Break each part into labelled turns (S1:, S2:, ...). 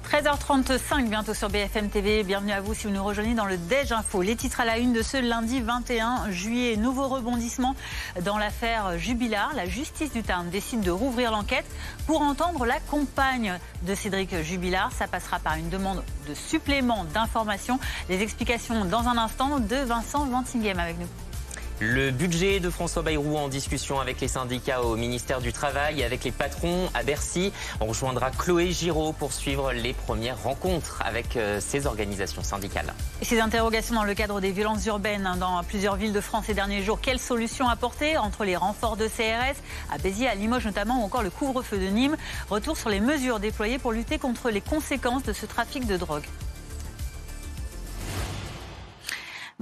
S1: 13h35, bientôt sur BFM TV. Bienvenue à vous si vous nous rejoignez dans le Déj Info. Les titres à la une de ce lundi 21 juillet. Nouveau rebondissement dans l'affaire Jubilard. La justice du Tarn décide de rouvrir l'enquête pour entendre la compagne de Cédric Jubilard. Ça passera par une demande de supplément d'informations. Les explications dans un instant de Vincent Vantinghem avec nous.
S2: Le budget de François Bayrou en discussion avec les syndicats au ministère du Travail et avec les patrons à Bercy. On rejoindra Chloé Giraud pour suivre les premières rencontres avec ces organisations syndicales.
S1: Et ces interrogations dans le cadre des violences urbaines dans plusieurs villes de France ces derniers jours. Quelles solutions apporter entre les renforts de CRS à Béziers, à Limoges notamment, ou encore le couvre-feu de Nîmes? Retour sur les mesures déployées pour lutter contre les conséquences de ce trafic de drogue.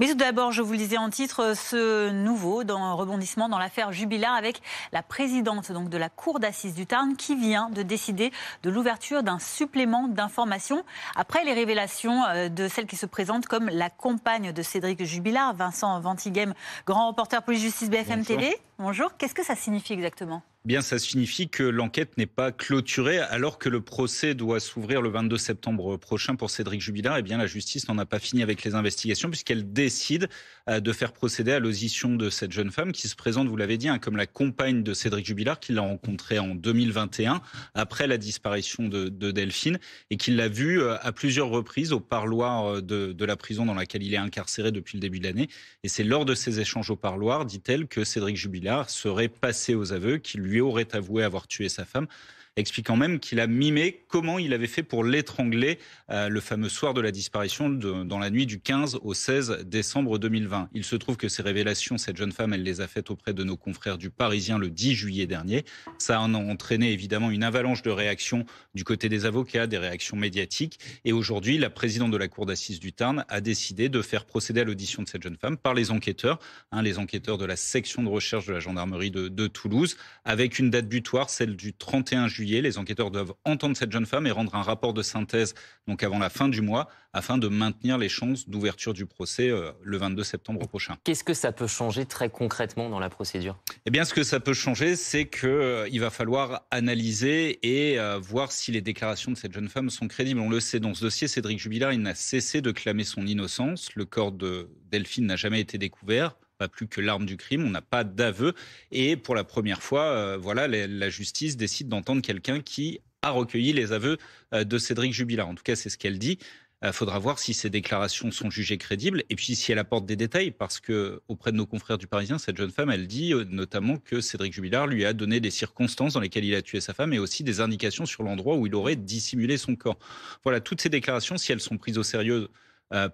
S1: Mais tout d'abord, je vous le disais en titre, ce nouveau rebondissement dans l'affaire Jubilard avec la présidente donc, de la Cour d'assises du Tarn qui vient de décider de l'ouverture d'un supplément d'information. Après les révélations de celle qui se présente comme la compagne de Cédric Jubilard, Vincent Vantinghem, grand reporter police-justice BFM TV. Bonjour, qu'est-ce que ça signifie exactement ?
S3: Bien, ça signifie que l'enquête n'est pas clôturée alors que le procès doit s'ouvrir le 22 septembre prochain pour Cédric Jubilard. Eh bien, la justice n'en a pas fini avec les investigations puisqu'elle décide de faire procéder à l'audition de cette jeune femme qui se présente, vous l'avez dit, comme la compagne de Cédric Jubilard, qu'il a rencontré en 2021 après la disparition de Delphine et qu'il l'a vu à plusieurs reprises au parloir de la prison dans laquelle il est incarcéré depuis le début de l'année. Et c'est lors de ces échanges au parloir, dit-elle, que Cédric Jubilard serait passé aux aveux, qu'il lui aurait avoué avoir tué sa femme, expliquant même qu'il a mimé comment il avait fait pour l'étrangler le fameux soir de la disparition dans la nuit du 15 au 16 décembre 2020. Il se trouve que ces révélations, cette jeune femme, elle les a faites auprès de nos confrères du Parisien le 10 juillet dernier. Ça a entraîné évidemment une avalanche de réactions du côté des avocats, des réactions médiatiques. Et aujourd'hui, la présidente de la Cour d'assises du Tarn a décidé de faire procéder à l'audition de cette jeune femme par les enquêteurs de la section de recherche de la gendarmerie de Toulouse, avec une date butoir, celle du 31 juillet. Les enquêteurs doivent entendre cette jeune femme et rendre un rapport de synthèse donc avant la fin du mois afin de maintenir les chances d'ouverture du procès le 22 septembre prochain.
S2: Qu'est-ce que ça peut changer très concrètement dans la procédure ?
S3: Eh bien, ce que ça peut changer, c'est qu'il va falloir analyser et voir si les déclarations de cette jeune femme sont crédibles. On le sait, dans ce dossier, Cédric Jubilard, il n'a cessé de clamer son innocence. Le corps de Delphine n'a jamais été découvert. Pas plus que l'arme du crime, on n'a pas d'aveu. Et pour la première fois, la justice décide d'entendre quelqu'un qui a recueilli les aveux de Cédric Jubilard. En tout cas, c'est ce qu'elle dit. Il faudra voir si ces déclarations sont jugées crédibles et puis si elle apporte des détails, parce que auprès de nos confrères du Parisien, cette jeune femme, elle dit notamment que Cédric Jubilard lui a donné des circonstances dans lesquelles il a tué sa femme et aussi des indications sur l'endroit où il aurait dissimulé son corps. Voilà, toutes ces déclarations, si elles sont prises au sérieux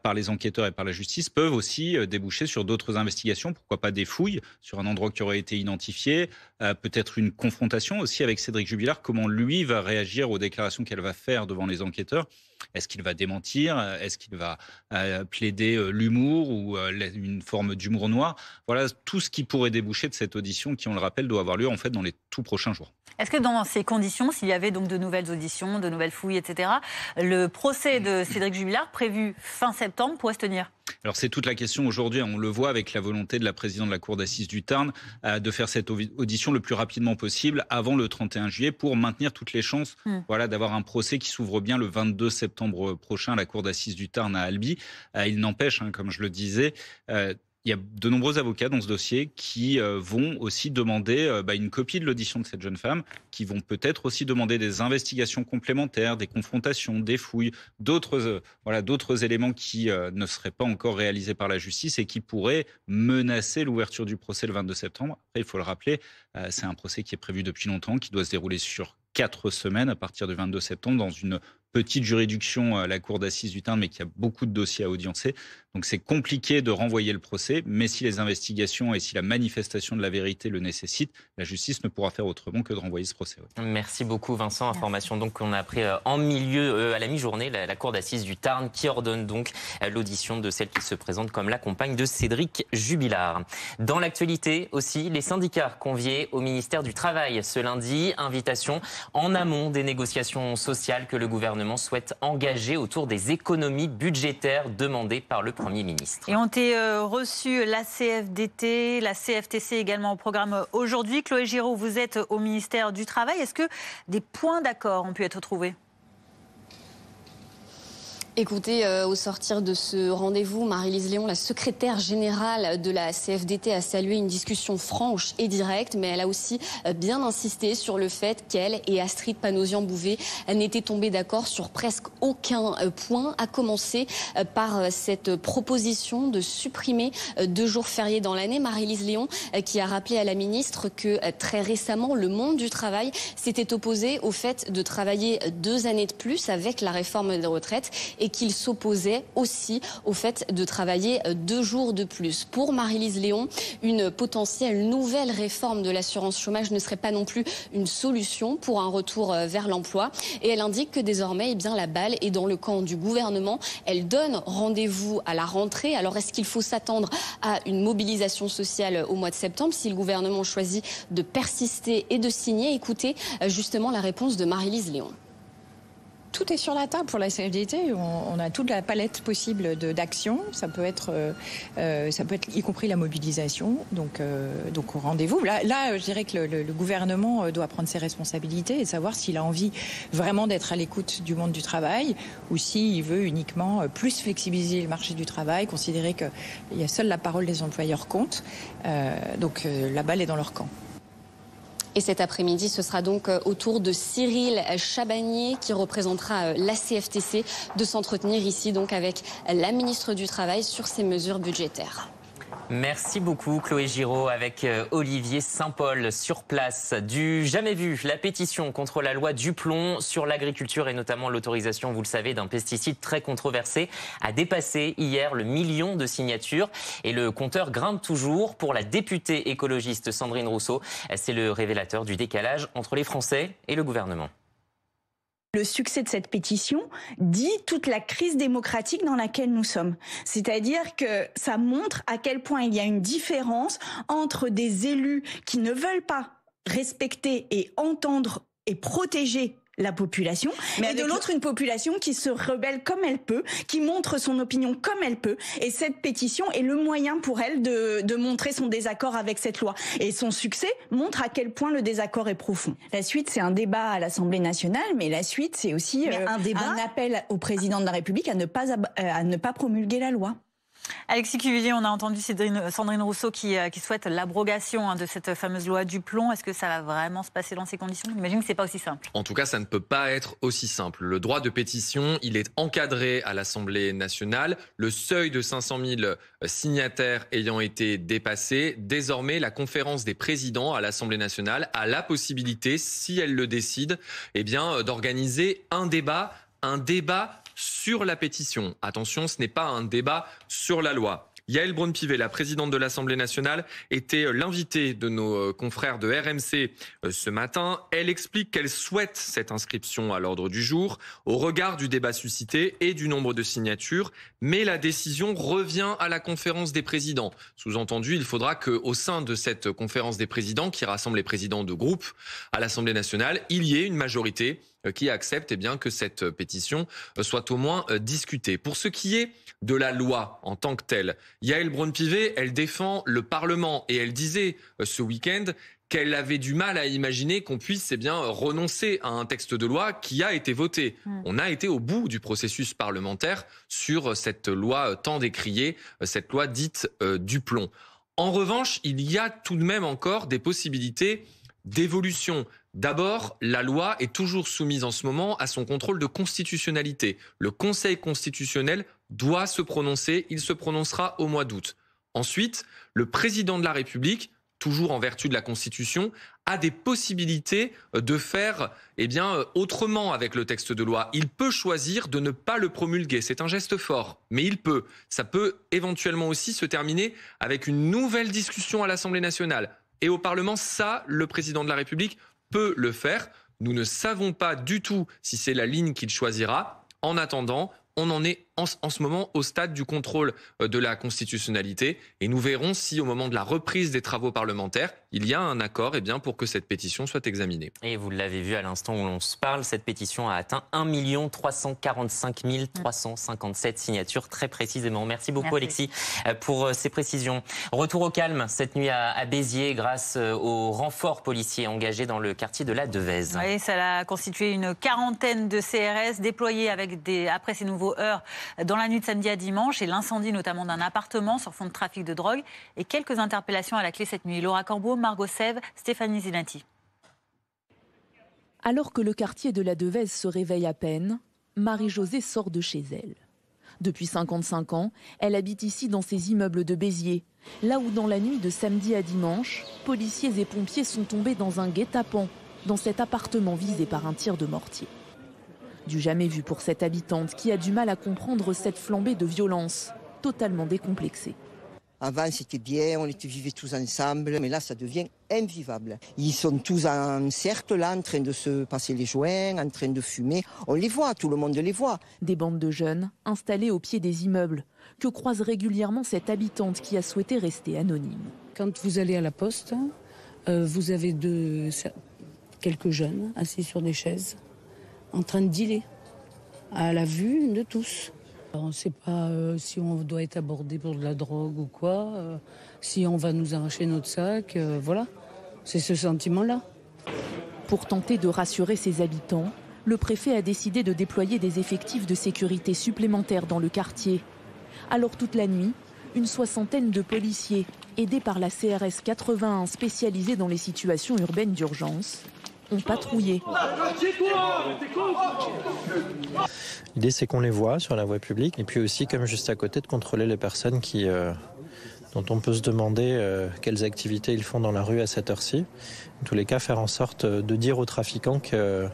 S3: par les enquêteurs et par la justice, peuvent aussi déboucher sur d'autres investigations, pourquoi pas des fouilles sur un endroit qui aurait été identifié, peut-être une confrontation aussi avec Cédric Jubilard, comment lui va réagir aux déclarations qu'elle va faire devant les enquêteurs. Est-ce qu'il va démentir? Est-ce qu'il va plaider l'humour ou une forme d'humour noir? Voilà tout ce qui pourrait déboucher de cette audition qui, on le rappelle, doit avoir lieu en fait dans les tout prochains jours.
S1: Est-ce que dans ces conditions, s'il y avait donc de nouvelles auditions, de nouvelles fouilles, etc., le procès de Cédric Jubilard prévu fin septembre pourrait se tenir?
S3: Alors c'est toute la question aujourd'hui, on le voit avec la volonté de la présidente de la Cour d'assises du Tarn de faire cette audition le plus rapidement possible avant le 31 juillet pour maintenir toutes les chances d'avoir un procès qui s'ouvre bien le 22 septembre prochain à la Cour d'assises du Tarn à Albi. Il n'empêche, comme je le disais, il y a de nombreux avocats dans ce dossier qui vont aussi demander une copie de l'audition de cette jeune femme, qui vont peut-être aussi demander des investigations complémentaires, des confrontations, des fouilles, d'autres éléments qui ne seraient pas encore réalisés par la justice et qui pourraient menacer l'ouverture du procès le 22 septembre. Après, il faut le rappeler, c'est un procès qui est prévu depuis longtemps, qui doit se dérouler sur 4 semaines à partir du 22 septembre dans une petite juridiction à la Cour d'assises du Tarn, mais qui a beaucoup de dossiers à audiencer. Donc c'est compliqué de renvoyer le procès, mais si les investigations et si la manifestation de la vérité le nécessitent, la justice ne pourra faire autrement que de renvoyer ce procès. Oui.
S2: Merci beaucoup Vincent. Information donc qu'on a appris en milieu, à la mi-journée, la Cour d'assises du Tarn qui ordonne donc l'audition de celle qui se présente comme la compagne de Cédric Jubilard. Dans l'actualité aussi, les syndicats conviés au ministère du Travail ce lundi, invitation en amont des négociations sociales que le gouvernement souhaite engager autour des économies budgétaires demandées par le Premier ministre.
S1: Et ont été reçus la CFDT, la CFTC également au programme aujourd'hui. Chloé Giraud, vous êtes au ministère du Travail. Est-ce que des points d'accord ont pu être trouvés ?
S4: Écoutez, au sortir de ce rendez-vous, Marie-Lise Léon, la secrétaire générale de la CFDT, a salué une discussion franche et directe, mais elle a aussi bien insisté sur le fait qu'elle et Astrid Panosyan-Bouvet n'étaient tombées d'accord sur presque aucun point, à commencer par cette proposition de supprimer 2 jours fériés dans l'année. Marie-Lise Léon qui a rappelé à la ministre que très récemment, le monde du travail s'était opposé au fait de travailler 2 années de plus avec la réforme des retraites et qu'il s'opposait aussi au fait de travailler 2 jours de plus. Pour Marie-Lise Léon, une potentielle nouvelle réforme de l'assurance chômage ne serait pas non plus une solution pour un retour vers l'emploi. Et elle indique que désormais, eh bien, la balle est dans le camp du gouvernement. Elle donne rendez-vous à la rentrée. Alors, est-ce qu'il faut s'attendre à une mobilisation sociale au mois de septembre si le gouvernement choisit de persister et de signer? Écoutez justement la réponse de Marie-Lise Léon.
S5: Tout est sur la table pour la CFDT. On a toute la palette possible d'actions. Ça peut être y compris la mobilisation. Donc au rendez-vous. Là, je dirais que le gouvernement doit prendre ses responsabilités et savoir s'il a envie vraiment d'être à l'écoute du monde du travail ou s'il veut uniquement plus flexibiliser le marché du travail, considérer que seule la parole des employeurs compte. La balle est dans leur camp.
S4: Et cet après-midi, ce sera donc au tour de Cyril Chabagnier, qui représentera la CFTC, de s'entretenir ici donc avec la ministre du Travail sur ces mesures budgétaires.
S2: Merci beaucoup Chloé Giraud avec Olivier Saint-Paul sur place. Du jamais vu, la pétition contre la loi Duplon sur l'agriculture et notamment l'autorisation, vous le savez, d'un pesticide très controversé a dépassé hier le 1 million de signatures et le compteur grimpe toujours pour la députée écologiste Sandrine Rousseau. C'est le révélateur du décalage entre les Français et le gouvernement.
S6: Le succès de cette pétition dit toute la crise démocratique dans laquelle nous sommes. C'est-à-dire que ça montre à quel point il y a une différence entre des élus qui ne veulent pas respecter et entendre et protéger la population, mais de l'autre une population qui se rebelle comme elle peut, qui montre son opinion comme elle peut, et cette pétition est le moyen pour elle de montrer son désaccord avec cette loi. Et son succès montre à quel point le désaccord est profond. La suite, c'est un débat à l'Assemblée nationale, mais la suite, c'est aussi un appel au président de la République à ne pas promulguer la loi.
S1: Alexis Cuvillier, on a entendu Sandrine Rousseau qui souhaite l'abrogation de cette fameuse loi Duplon. Est-ce que ça va vraiment se passer dans ces conditions? J'imagine que ce n'est pas aussi simple.
S7: En tout cas, ça ne peut pas être aussi simple. Le droit de pétition, il est encadré à l'Assemblée nationale. Le seuil de 500 000 signataires ayant été dépassé, désormais, la conférence des présidents à l'Assemblée nationale a la possibilité, si elle le décide, d'organiser un débat sur la pétition. Attention, ce n'est pas un débat sur la loi. Yaël Braun-Pivet, la présidente de l'Assemblée nationale, était l'invitée de nos confrères de RMC ce matin. Elle explique qu'elle souhaite cette inscription à l'ordre du jour au regard du débat suscité et du nombre de signatures, mais la décision revient à la conférence des présidents. Sous-entendu, il faudra qu'au sein de cette conférence des présidents, qui rassemble les présidents de groupes à l'Assemblée nationale, il y ait une majorité qui accepte que cette pétition soit au moins discutée. Pour ce qui est de la loi en tant que telle, Yaël Braun-Pivet, elle défend le Parlement et elle disait ce week-end qu'elle avait du mal à imaginer qu'on puisse renoncer à un texte de loi qui a été voté. On a été au bout du processus parlementaire sur cette loi tant décriée, cette loi dite Duplon. En revanche, il y a tout de même encore des possibilités d'évolution. D'abord, la loi est toujours soumise en ce moment à son contrôle de constitutionnalité. Le Conseil constitutionnel doit se prononcer, il se prononcera au mois d'août. Ensuite, le président de la République, toujours en vertu de la Constitution, a des possibilités de faire autrement avec le texte de loi. Il peut choisir de ne pas le promulguer. C'est un geste fort, mais il peut. Ça peut éventuellement aussi se terminer avec une nouvelle discussion à l'Assemblée nationale. Et au Parlement, ça, le président de la République peut le faire. Nous ne savons pas du tout si c'est la ligne qu'il choisira. En attendant, on en est en ce moment au stade du contrôle de la constitutionnalité. Et nous verrons si, au moment de la reprise des travaux parlementaires, il y a un accord pour que cette pétition soit examinée.
S2: Et vous l'avez vu à l'instant où l'on se parle, cette pétition a atteint 1 345 357 signatures, très précisément. Merci beaucoup Alexis pour ces précisions. Retour au calme cette nuit à Béziers grâce aux renforts policiers engagés dans le quartier de la Devèze.
S1: Oui, ça a constitué une quarantaine de CRS déployés après ces nouveaux heurts dans la nuit de samedi à dimanche et l'incendie notamment d'un appartement sur fond de trafic de drogue et quelques interpellations à la clé cette nuit. Laura Corbeau, Margot Sèvres, Stéphanie Zinati.
S8: Alors que le quartier de la Devèze se réveille à peine, Marie-Josée sort de chez elle. Depuis 55 ans, elle habite ici dans ces immeubles de Béziers, là où dans la nuit de samedi à dimanche, policiers et pompiers sont tombés dans un guet-apens, dans cet appartement visé par un tir de mortier. Du jamais vu pour cette habitante qui a du mal à comprendre cette flambée de violence, totalement décomplexée.
S9: Avant, c'était bien, on vivaient tous ensemble, mais là, ça devient invivable. Ils sont tous en cercle, là, en train de se passer les joints, en train de fumer. On les voit, tout le monde les voit.
S8: Des bandes de jeunes installées au pied des immeubles, que croise régulièrement cette habitante qui a souhaité rester anonyme.
S10: Quand vous allez à la poste, vous avez quelques jeunes assis sur des chaises, en train de dealer, à la vue de tous. On ne sait pas si on doit être abordé pour de la drogue ou quoi, si on va nous arracher notre sac, voilà, c'est ce sentiment-là.
S8: Pour tenter de rassurer ses habitants, le préfet a décidé de déployer des effectifs de sécurité supplémentaires dans le quartier. Alors toute la nuit, une soixantaine de policiers, aidés par la CRS 81 spécialisée dans les situations urbaines d'urgence, ont patrouillé.
S11: L'idée, c'est qu'on les voit sur la voie publique et puis aussi, comme juste à côté, de contrôler les personnes dont on peut se demander quelles activités ils font dans la rue à cette heure-ci. En tous les cas, faire en sorte de dire aux trafiquants que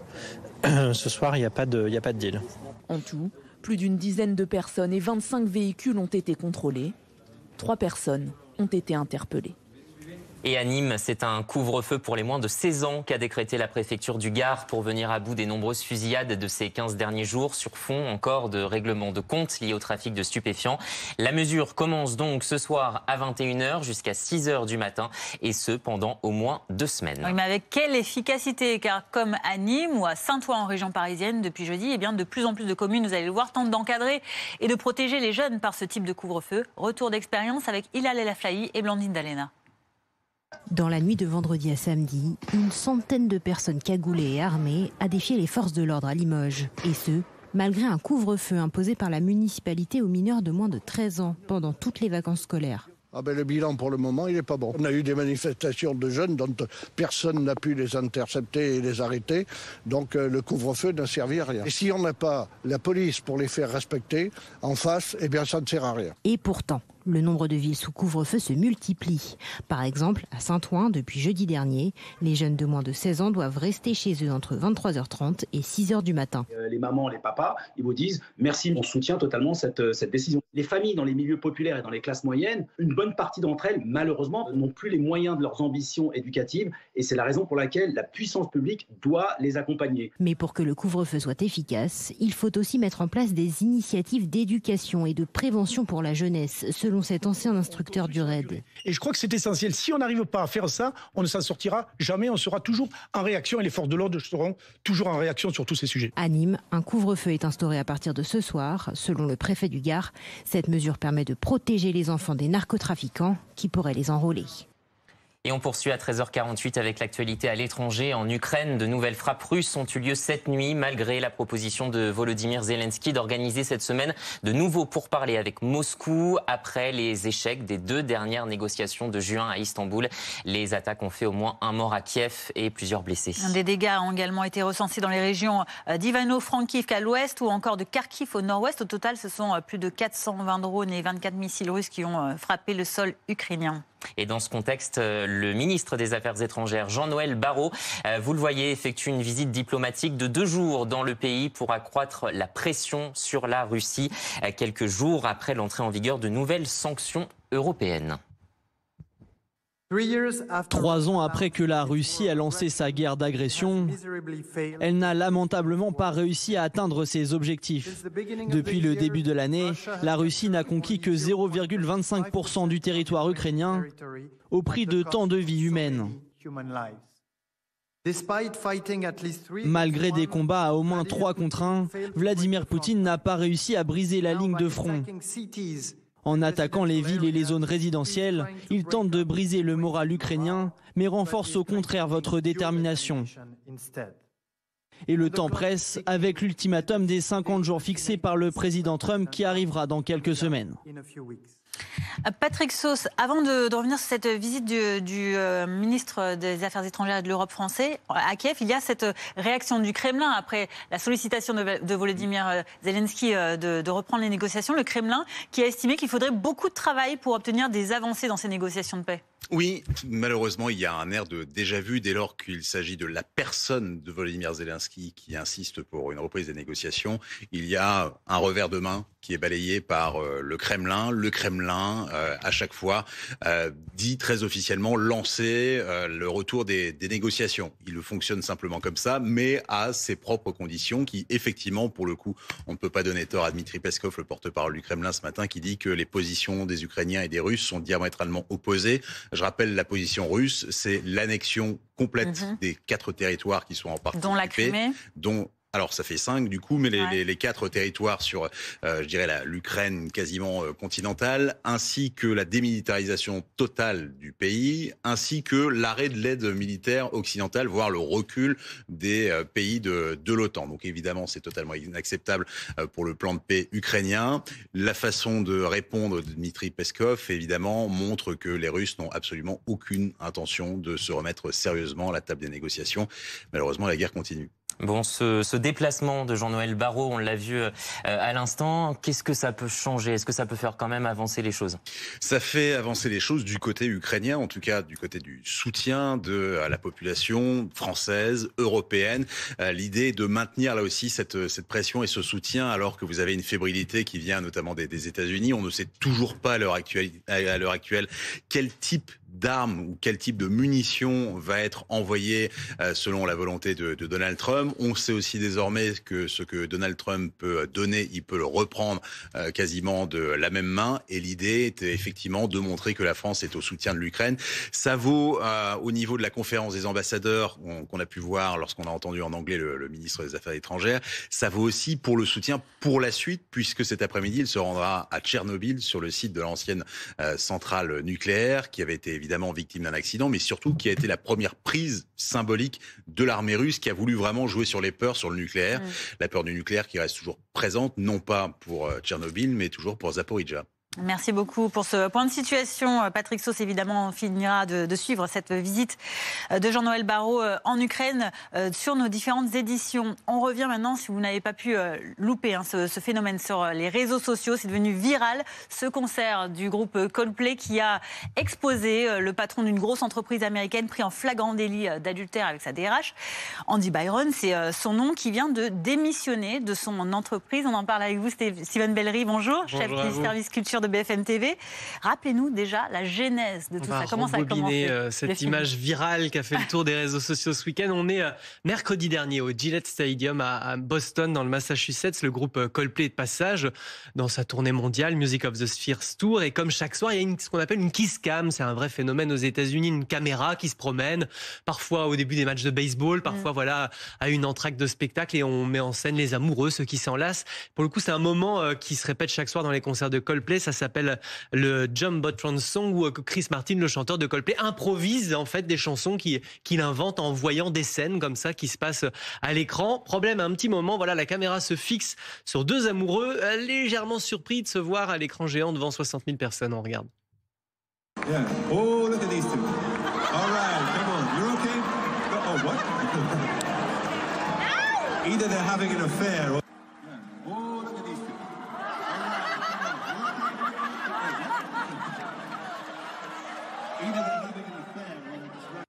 S11: ce soir, il n'y a pas de deal.
S8: En tout, plus d'une dizaine de personnes et 25 véhicules ont été contrôlés. 3 personnes ont été interpellées.
S2: Et à Nîmes, c'est un couvre-feu pour les moins de 16 ans qu'a décrété la préfecture du Gard pour venir à bout des nombreuses fusillades de ces 15 derniers jours sur fond encore de règlements de compte liés au trafic de stupéfiants. La mesure commence donc ce soir à 21h jusqu'à 6h du matin et ce pendant au moins 2 semaines.
S1: Oui, mais avec quelle efficacité? Car comme à Nîmes ou à Saint-Ouen en région parisienne depuis jeudi, de plus en plus de communes, vous allez le voir, tentent d'encadrer et de protéger les jeunes par ce type de couvre-feu. Retour d'expérience avec Hilal El Aflahi et Blandine Dalena.
S12: Dans la nuit de vendredi à samedi, une centaine de personnes cagoulées et armées a défié les forces de l'ordre à Limoges. Et ce, malgré un couvre-feu imposé par la municipalité aux mineurs de moins de 13 ans pendant toutes les vacances scolaires.
S13: Le bilan pour le moment, il n'est pas bon. On a eu des manifestations de jeunes dont personne n'a pu les intercepter et les arrêter. Donc le couvre-feu n'a servi à rien. Et si on n'a pas la police pour les faire respecter en face, ça ne sert à rien.
S12: Et pourtant, le nombre de villes sous couvre-feu se multiplie. Par exemple, à Saint-Ouen, depuis jeudi dernier, les jeunes de moins de 16 ans doivent rester chez eux entre 23h30 et 6h du matin.
S14: Les mamans, les papas, ils vous disent « merci, on soutient totalement cette décision ». Les familles dans les milieux populaires et dans les classes moyennes, une bonne partie d'entre elles, malheureusement, n'ont plus les moyens de leurs ambitions éducatives et c'est la raison pour laquelle la puissance publique doit les accompagner.
S12: Mais pour que le couvre-feu soit efficace, il faut aussi mettre en place des initiatives d'éducation et de prévention pour la jeunesse, selon cet ancien instructeur du RAID.
S15: Et je crois que c'est essentiel. Si on n'arrive pas à faire ça, on ne s'en sortira jamais. On sera toujours en réaction et les forces de l'ordre seront toujours en réaction sur tous ces sujets.
S12: À Nîmes, un couvre-feu est instauré à partir de ce soir. Selon le préfet du Gard, cette mesure permet de protéger les enfants des narcotrafiquants qui pourraient les enrôler.
S2: Et on poursuit à 13h48 avec l'actualité à l'étranger. En Ukraine, de nouvelles frappes russes ont eu lieu cette nuit, malgré la proposition de Volodymyr Zelensky d'organiser cette semaine de nouveaux pourparlers avec Moscou. Après les échecs des 2 dernières négociations de juin à Istanbul, les attaques ont fait au moins un mort à Kiev et plusieurs blessés.
S1: Des dégâts ont également été recensés dans les régions d'Ivano-Frankivsk à l'ouest ou encore de Kharkiv au nord-ouest. Au total, ce sont plus de 420 drones et 24 missiles russes qui ont frappé le sol ukrainien.
S2: Et dans ce contexte, le ministre des Affaires étrangères, Jean-Noël Barrot, vous le voyez, effectue une visite diplomatique de 2 jours dans le pays pour accroître la pression sur la Russie, quelques jours après l'entrée en vigueur de nouvelles sanctions européennes.
S16: 3 ans après que la Russie a lancé sa guerre d'agression, elle n'a lamentablement pas réussi à atteindre ses objectifs. Depuis le début de l'année, la Russie n'a conquis que 0,25% du territoire ukrainien au prix de tant de vies humaines. Malgré des combats à au moins 3 contre 1, Vladimir Poutine n'a pas réussi à briser la ligne de front. En attaquant les villes et les zones résidentielles, il tente de briser le moral ukrainien, mais renforce au contraire votre détermination. Et le temps presse avec l'ultimatum des 50 jours fixés par le président Trump qui arrivera dans quelques semaines.
S1: Patrick Sauce, avant de revenir sur cette visite du ministre des Affaires étrangères et de l'Europe français à Kiev, il y a cette réaction du Kremlin après la sollicitation de Volodymyr Zelensky de reprendre les négociations. Le Kremlin qui a estimé qu'il faudrait beaucoup de travail pour obtenir des avancées dans ces négociations de paix.
S17: Oui, malheureusement, il y a un air de déjà-vu dès lors qu'il s'agit de la personne de Volodymyr Zelensky qui insiste pour une reprise des négociations. Il y a un revers de main qui est balayé par le Kremlin. Le Kremlin, à chaque fois, dit très officiellement lancer le retour des négociations. Il fonctionne simplement comme ça, mais à ses propres conditions qui, effectivement, pour le coup, on ne peut pas donner tort à Dmitry Peskov, le porte-parole du Kremlin ce matin, qui dit que les positions des Ukrainiens et des Russes sont diamétralement opposées. Je rappelle la position russe, c'est l'annexion complète des 4 territoires qui sont en partie
S1: dont la Crimée,
S17: alors ça fait 5 du coup, mais les 4 territoires sur, je dirais, l'Ukraine quasiment continentale, ainsi que la démilitarisation totale du pays, ainsi que l'arrêt de l'aide militaire occidentale, voire le recul des pays de l'OTAN. Donc évidemment, c'est totalement inacceptable pour le plan de paix ukrainien. La façon de répondre de Dmitry Peskov, évidemment, montre que les Russes n'ont absolument aucune intention de se remettre sérieusement à la table des négociations. Malheureusement, la guerre continue.
S2: Bon, ce déplacement de Jean-Noël Barrot, on l'a vu à l'instant, qu'est-ce que ça peut changer? Est-ce que ça peut faire quand même avancer les choses?
S17: Ça fait avancer les choses du côté ukrainien, en tout cas du côté du soutien à la population française, européenne. L'idée est de maintenir là aussi cette pression et ce soutien alors que vous avez une fébrilité qui vient notamment des États-Unis. On ne sait toujours pas à l'heure actuelle quel type d'armes ou quel type de munitions va être envoyé selon la volonté de Donald Trump. On sait aussi désormais que ce que Donald Trump peut donner, il peut le reprendre quasiment de la même main. Et l'idée était effectivement de montrer que la France est au soutien de l'Ukraine. Ça vaut au niveau de la conférence des ambassadeurs qu'on a pu voir lorsqu'on a entendu en anglais le ministre des Affaires étrangères. Ça vaut aussi pour le soutien pour la suite, puisque cet après-midi, il se rendra à Tchernobyl, sur le site de l'ancienne centrale nucléaire, qui avait été évidemment victime d'un accident, mais surtout qui a été la première prise symbolique de l'armée russe qui a voulu vraiment jouer sur les peurs sur le nucléaire. La peur du nucléaire qui reste toujours présente, non pas pour Tchernobyl, mais toujours pour Zaporijjia.
S1: Merci beaucoup pour ce point de situation. Patrick Sauce, évidemment, on finira de suivre cette visite de Jean-Noël Barrot en Ukraine sur nos différentes éditions. On revient maintenant, si vous n'avez pas pu louper ce phénomène sur les réseaux sociaux, c'est devenu viral, ce concert du groupe Coldplay qui a exposé le patron d'une grosse entreprise américaine pris en flagrant délit d'adultère avec sa DRH. Andy Byron, c'est son nom, qui vient de démissionner de son entreprise. On en parle avec vous, Steven Bellery, bonjour, chef du service culture de BFM TV. Rappelez-nous déjà la genèse de tout ça. Comment ça a commencé
S18: cette image virale qui a fait le tour des réseaux sociaux ce week-end. On est mercredi dernier au Gillette Stadium à Boston, dans le Massachusetts. Le groupe Coldplay est de passage dans sa tournée mondiale Music of the Spheres Tour. Et comme chaque soir, il y a ce qu'on appelle une kiss cam. C'est un vrai phénomène aux États-Unis, une caméra qui se promène, parfois au début des matchs de baseball, parfois à une entracte de spectacle, et on met en scène les amoureux, ceux qui s'enlacent. Pour le coup, c'est un moment qui se répète chaque soir dans les concerts de Coldplay. Ça s'appelle le Jumbotron Song, où Chris Martin, le chanteur de Coldplay, improvise en fait des chansons qu'il invente en voyant des scènes comme ça qui se passent à l'écran. Problème, à un petit moment, voilà, la caméra se fixe sur 2 amoureux légèrement surpris de se voir à l'écran géant devant 60 000 personnes. On regarde.
S19: Yeah. Oh, look at these two. All right, come on. You're okay? Oh, what? Either they're having an affair or...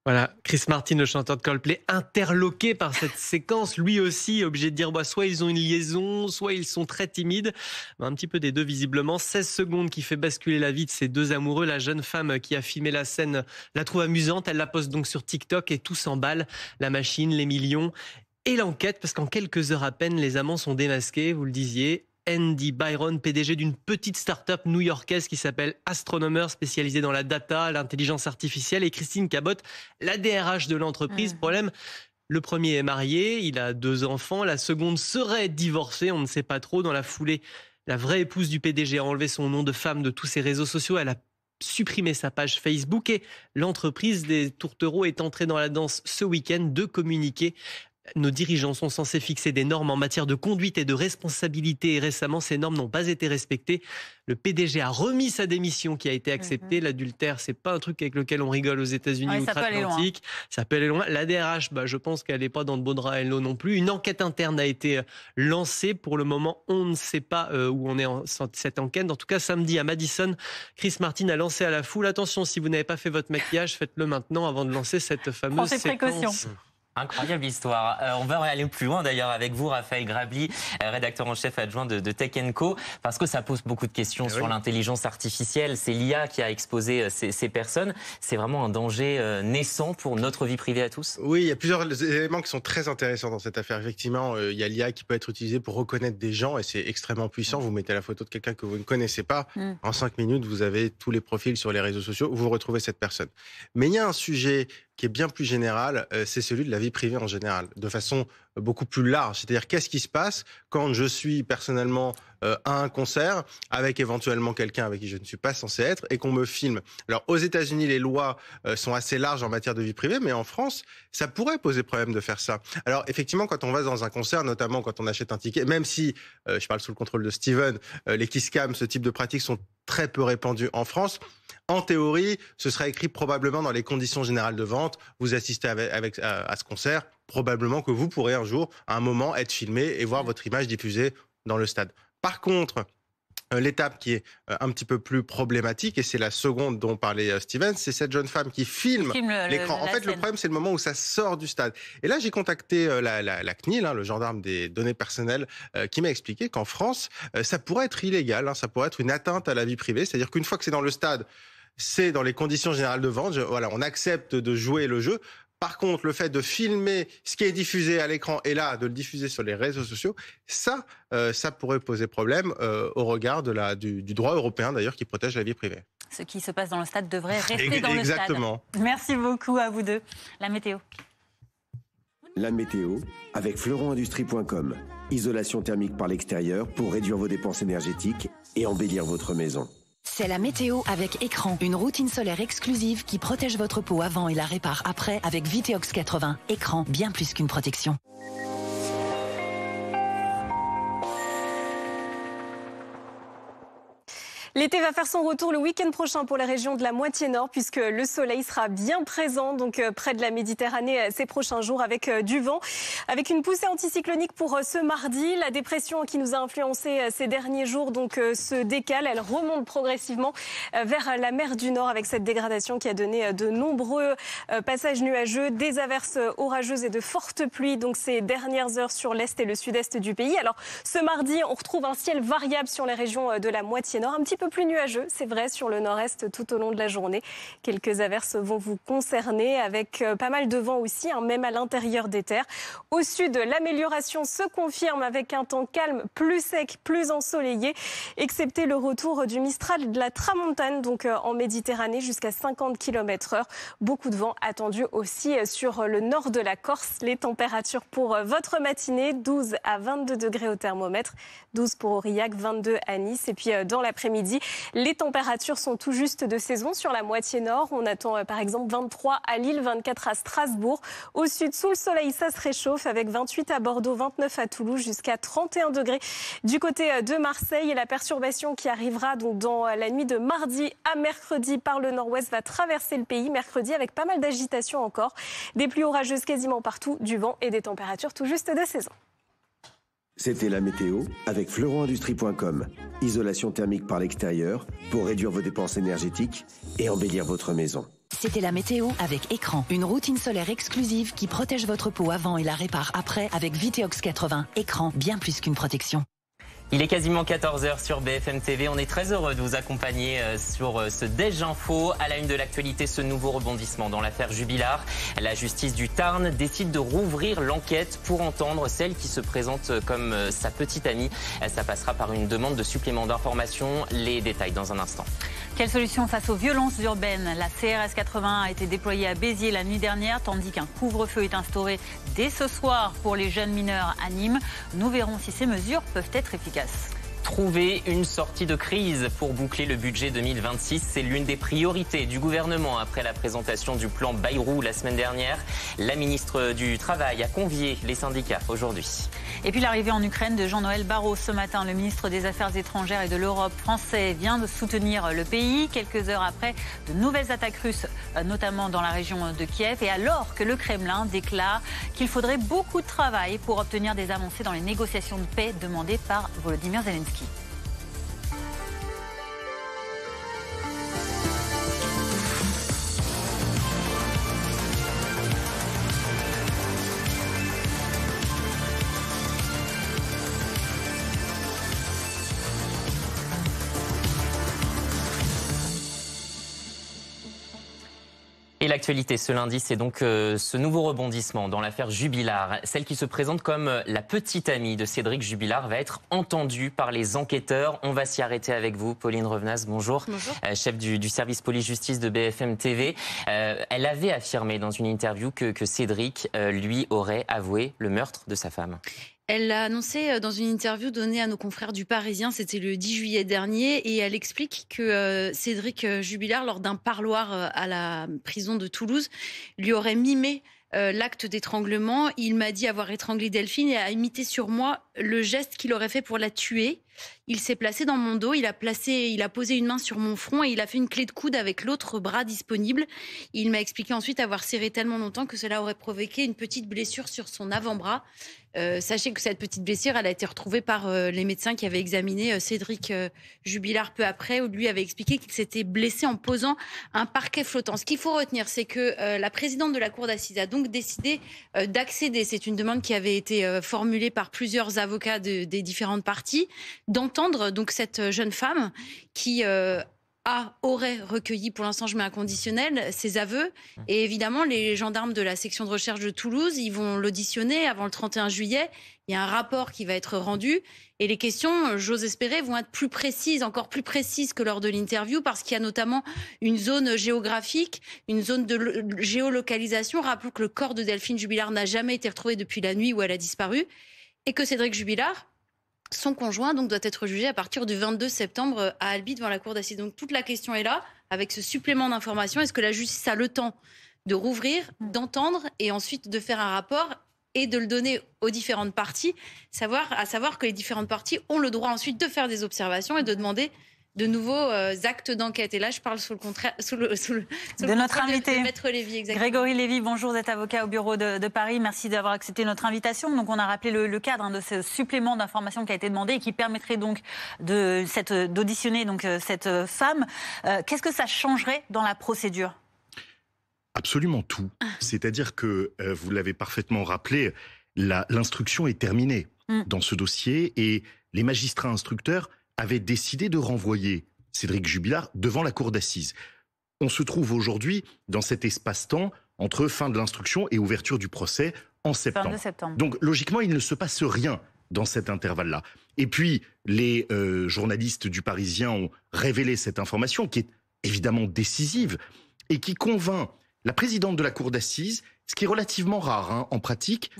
S18: Voilà, Chris Martin, le chanteur de Coldplay, interloqué par cette séquence, lui aussi obligé de dire soit ils ont une liaison, soit ils sont très timides. Un petit peu des deux visiblement. 16 secondes qui fait basculer la vie de ces deux amoureux. La jeune femme qui a filmé la scène la trouve amusante. Elle la poste donc sur TikTok et tout s'emballe. La machine, les millions et l'enquête, parce qu'en quelques heures à peine, les amants sont démasqués, vous le disiez. Andy Byron, PDG d'une petite start-up new-yorkaise qui s'appelle Astronomer, spécialisée dans la data, l'intelligence artificielle, et Christine Cabot, la DRH de l'entreprise. Problème, le premier est marié, il a 2 enfants, la seconde serait divorcée, on ne sait pas trop. Dans la foulée, la vraie épouse du PDG a enlevé son nom de femme de tous ses réseaux sociaux, elle a supprimé sa page Facebook et l'entreprise des tourtereaux est entrée dans la danse ce week-end de communiquer. Nos dirigeants sont censés fixer des normes en matière de conduite et de responsabilité et récemment, ces normes n'ont pas été respectées. Le PDG a remis sa démission qui a été acceptée. L'adultère, c'est pas un truc avec lequel on rigole aux États-Unis outre-Atlantique. Ça peut aller loin. La DRH, je pense qu'elle n'est pas dans de beaux draps, elle non plus. Une enquête interne a été lancée. Pour le moment, on ne sait pas où on est en cette enquête. En tout cas, samedi à Madison, Chris Martin a lancé à la foule: attention, si vous n'avez pas fait votre maquillage, faites-le maintenant avant de lancer cette fameuse séquence.
S2: Incroyable histoire. On va aller plus loin d'ailleurs avec vous, Raphaël Grabli, rédacteur en chef adjoint de Tech & Co, parce que ça pose beaucoup de questions sur l'intelligence artificielle. C'est l'IA qui a exposé ces personnes. C'est vraiment un danger naissant pour notre vie privée à tous.
S20: Oui, il y a plusieurs éléments qui sont très intéressants dans cette affaire. Effectivement, il y a l'IA qui peut être utilisée pour reconnaître des gens et c'est extrêmement puissant. Vous mettez la photo de quelqu'un que vous ne connaissez pas. En 5 minutes, vous avez tous les profils sur les réseaux sociaux où vous retrouvez cette personne. Mais il y a un sujet qui est bien plus général, c'est celui de la vie privée en général, de façon beaucoup plus large. C'est-à-dire, qu'est-ce qui se passe quand je suis personnellement à un concert avec éventuellement quelqu'un avec qui je ne suis pas censé être et qu'on me filme. Alors, aux États-Unis, les lois sont assez larges en matière de vie privée, mais en France, ça pourrait poser problème de faire ça. Alors, effectivement, quand on va dans un concert, notamment quand on achète un ticket, même si, je parle sous le contrôle de Steven, les kiss cam, ce type de pratiques sont très peu répandues en France. En théorie, ce sera écrit probablement dans les conditions générales de vente. Vous assistez à ce concert, probablement que vous pourrez un jour, à un moment, être filmé et voir votre image diffusée dans le stade. Par contre, l'étape qui est un petit peu plus problématique, et c'est la seconde dont parlait Steven, c'est cette jeune femme qui filme l'écran. En fait, le problème, c'est le moment où ça sort du stade. Et là, j'ai contacté la CNIL, le gendarme des données personnelles, qui m'a expliqué qu'en France, ça pourrait être illégal, ça pourrait être une atteinte à la vie privée. C'est-à-dire qu'une fois que c'est dans le stade, c'est dans les conditions générales de vente. On accepte de jouer le jeu. Par contre, le fait de filmer ce qui est diffusé à l'écran et là, de le diffuser sur les réseaux sociaux, ça pourrait poser problème au regard du droit européen, d'ailleurs, qui protège la vie privée.
S1: Ce qui se passe dans le stade devrait rester dans le stade.
S20: Exactement.
S1: Merci beaucoup à vous deux. La météo.
S21: La météo avec fleuronindustrie.com. Isolation thermique par l'extérieur pour réduire vos dépenses énergétiques et embellir votre maison.
S22: C'est la météo avec Écran, une routine solaire exclusive qui protège votre peau avant et la répare après avec Viteox 80. Écran, bien plus qu'une protection.
S23: L'été va faire son retour le week-end prochain pour les régions de la moitié nord puisque le soleil sera bien présent donc près de la Méditerranée ces prochains jours avec du vent. Avec une poussée anticyclonique pour ce mardi, la dépression qui nous a influencé ces derniers jours donc se décale, elle remonte progressivement vers la mer du Nord avec cette dégradation qui a donné de nombreux passages nuageux, des averses orageuses et de fortes pluies donc ces dernières heures sur l'est et le sud-est du pays. Alors ce mardi, on retrouve un ciel variable sur les régions de la moitié nord, un petit peu plus nuageux, c'est vrai, sur le nord-est tout au long de la journée. Quelques averses vont vous concerner avec pas mal de vent aussi, même à l'intérieur des terres. Au sud, l'amélioration se confirme avec un temps calme, plus sec, plus ensoleillé, excepté le retour du Mistral de la Tramontane, donc en Méditerranée, jusqu'à 50 km/h. Beaucoup de vent attendu aussi sur le nord de la Corse. Les températures pour votre matinée, 12 à 22 degrés au thermomètre, 12 pour Aurillac, 22 à Nice. Et puis dans l'après-midi, les températures sont tout juste de saison sur la moitié nord. On attend par exemple 23 à Lille, 24 à Strasbourg. Au sud, sous le soleil, ça se réchauffe avec 28 à Bordeaux, 29 à Toulouse, jusqu'à 31 degrés du côté de Marseille. Et la perturbation qui arrivera donc dans la nuit de mardi à mercredi par le nord-ouest va traverser le pays. Mercredi avec pas mal d'agitation encore. Des pluies orageuses quasiment partout, du vent et des températures tout juste de saison.
S21: C'était la météo avec fleuronindustrie.com. Isolation thermique par l'extérieur pour réduire vos dépenses énergétiques et embellir votre maison.
S22: C'était la météo avec Écran. Une routine solaire exclusive qui protège votre peau avant et la répare après avec Viteox 80. Écran, bien plus qu'une protection.
S2: Il est quasiment 14h sur BFM TV. On est très heureux de vous accompagner sur ce Déj Info. À la une de l'actualité, ce nouveau rebondissement dans l'affaire Jubilard. La justice du Tarn décide de rouvrir l'enquête pour entendre celle qui se présente comme sa petite amie. Ça passera par une demande de supplément d'information. Les détails dans un instant.
S1: Quelle solution face aux violences urbaines? La CRS 80 a été déployée à Béziers la nuit dernière, tandis qu'un couvre-feu est instauré dès ce soir pour les jeunes mineurs à Nîmes. Nous verrons si ces mesures peuvent être efficaces.
S2: Trouver une sortie de crise pour boucler le budget 2026, c'est l'une des priorités du gouvernement après la présentation du plan Bayrou la semaine dernière. La ministre du Travail a convié les syndicats aujourd'hui.
S1: Et puis l'arrivée en Ukraine de Jean-Noël Barrot ce matin. Le ministre des Affaires étrangères et de l'Europe français vient de soutenir le pays. Quelques heures après, de nouvelles attaques russes, notamment dans la région de Kiev. Et alors que le Kremlin déclare qu'il faudrait beaucoup de travail pour obtenir des avancées dans les négociations de paix demandées par Volodymyr Zelensky.
S2: Et l'actualité ce lundi, c'est donc ce nouveau rebondissement dans l'affaire Jubilard. Celle qui se présente comme la petite amie de Cédric Jubilard va être entendue par les enquêteurs. On va s'y arrêter avec vous. Pauline Revenaz, bonjour.
S3: Bonjour.
S2: Chef du service police-justice de BFM TV. Elle avait affirmé dans une interview que Cédric, lui, aurait avoué le meurtre de sa femme.
S3: Elle l'a annoncé dans une interview donnée à nos confrères du Parisien, c'était le 10 juillet dernier, et elle explique que Cédric Jubilard, lors d'un parloir à la prison de Toulouse, lui aurait mimé l'acte d'étranglement. Il m'a dit avoir étranglé Delphine et a imité sur moi le geste qu'il aurait fait pour la tuer. Il s'est placé dans mon dos, il a posé une main sur mon front et il a fait une clé de coude avec l'autre bras disponible. Il m'a expliqué ensuite avoir serré tellement longtemps que cela aurait provoqué une petite blessure sur son avant-bras. Sachez que cette petite blessure, elle a été retrouvée par les médecins qui avaient examiné Cédric Jubilard peu après, où lui avait expliqué qu'il s'était blessé en posant un parquet flottant. Ce qu'il faut retenir, c'est que la présidente de la cour d'assises a donc décidé d'accéder, c'est une demande qui avait été formulée par plusieurs avocats des différentes parties, d'entendre donc cette jeune femme qui aurait recueilli, pour l'instant je mets un conditionnel, ses aveux. Et évidemment, les gendarmes de la section de recherche de Toulouse, ils vont l'auditionner avant le 31 juillet. Il y a un rapport qui va être rendu. Et les questions, j'ose espérer, vont être plus précises, encore plus précises que lors de l'interview, parce qu'il y a notamment une zone géographique, une zone de géolocalisation. Rappelons que le corps de Delphine Jubilard n'a jamais été retrouvé depuis la nuit où elle a disparu. Et que Cédric Jubilard, son conjoint, donc, doit être jugé à partir du 22 septembre à Albi devant la cour d'assises. Donc toute la question est là, avec ce supplément d'information. Est-ce que la justice a le temps de rouvrir, d'entendre et ensuite de faire un rapport et de le donner aux différentes parties, à savoir que les différentes parties ont le droit ensuite de faire des observations et de demander de nouveaux actes d'enquête. Et là, je parle sous le
S1: notre invité,
S3: de Maître Lévy. Exactement.
S1: Grégory Lévy, bonjour, vous êtes avocat au bureau de Paris. Merci d'avoir accepté notre invitation. Donc, on a rappelé le cadre de ce supplément d'information qui a été demandé et qui permettrait donc d'auditionner cette femme. Qu'est-ce que ça changerait dans la procédure ?
S4: Absolument tout. C'est-à-dire que, vous l'avez parfaitement rappelé, l'instruction est terminée dans ce dossier et les magistrats instructeurs avaient décidé de renvoyer Cédric Jubilard devant la cour d'assises. On se trouve aujourd'hui dans cet espace-temps entre fin de l'instruction et ouverture du procès en septembre. Donc logiquement, il ne se passe rien dans cet intervalle-là. Et puis, les journalistes du Parisien ont révélé cette information qui est évidemment décisive et qui convainc la présidente de la cour d'assises, ce qui est relativement rare en pratique,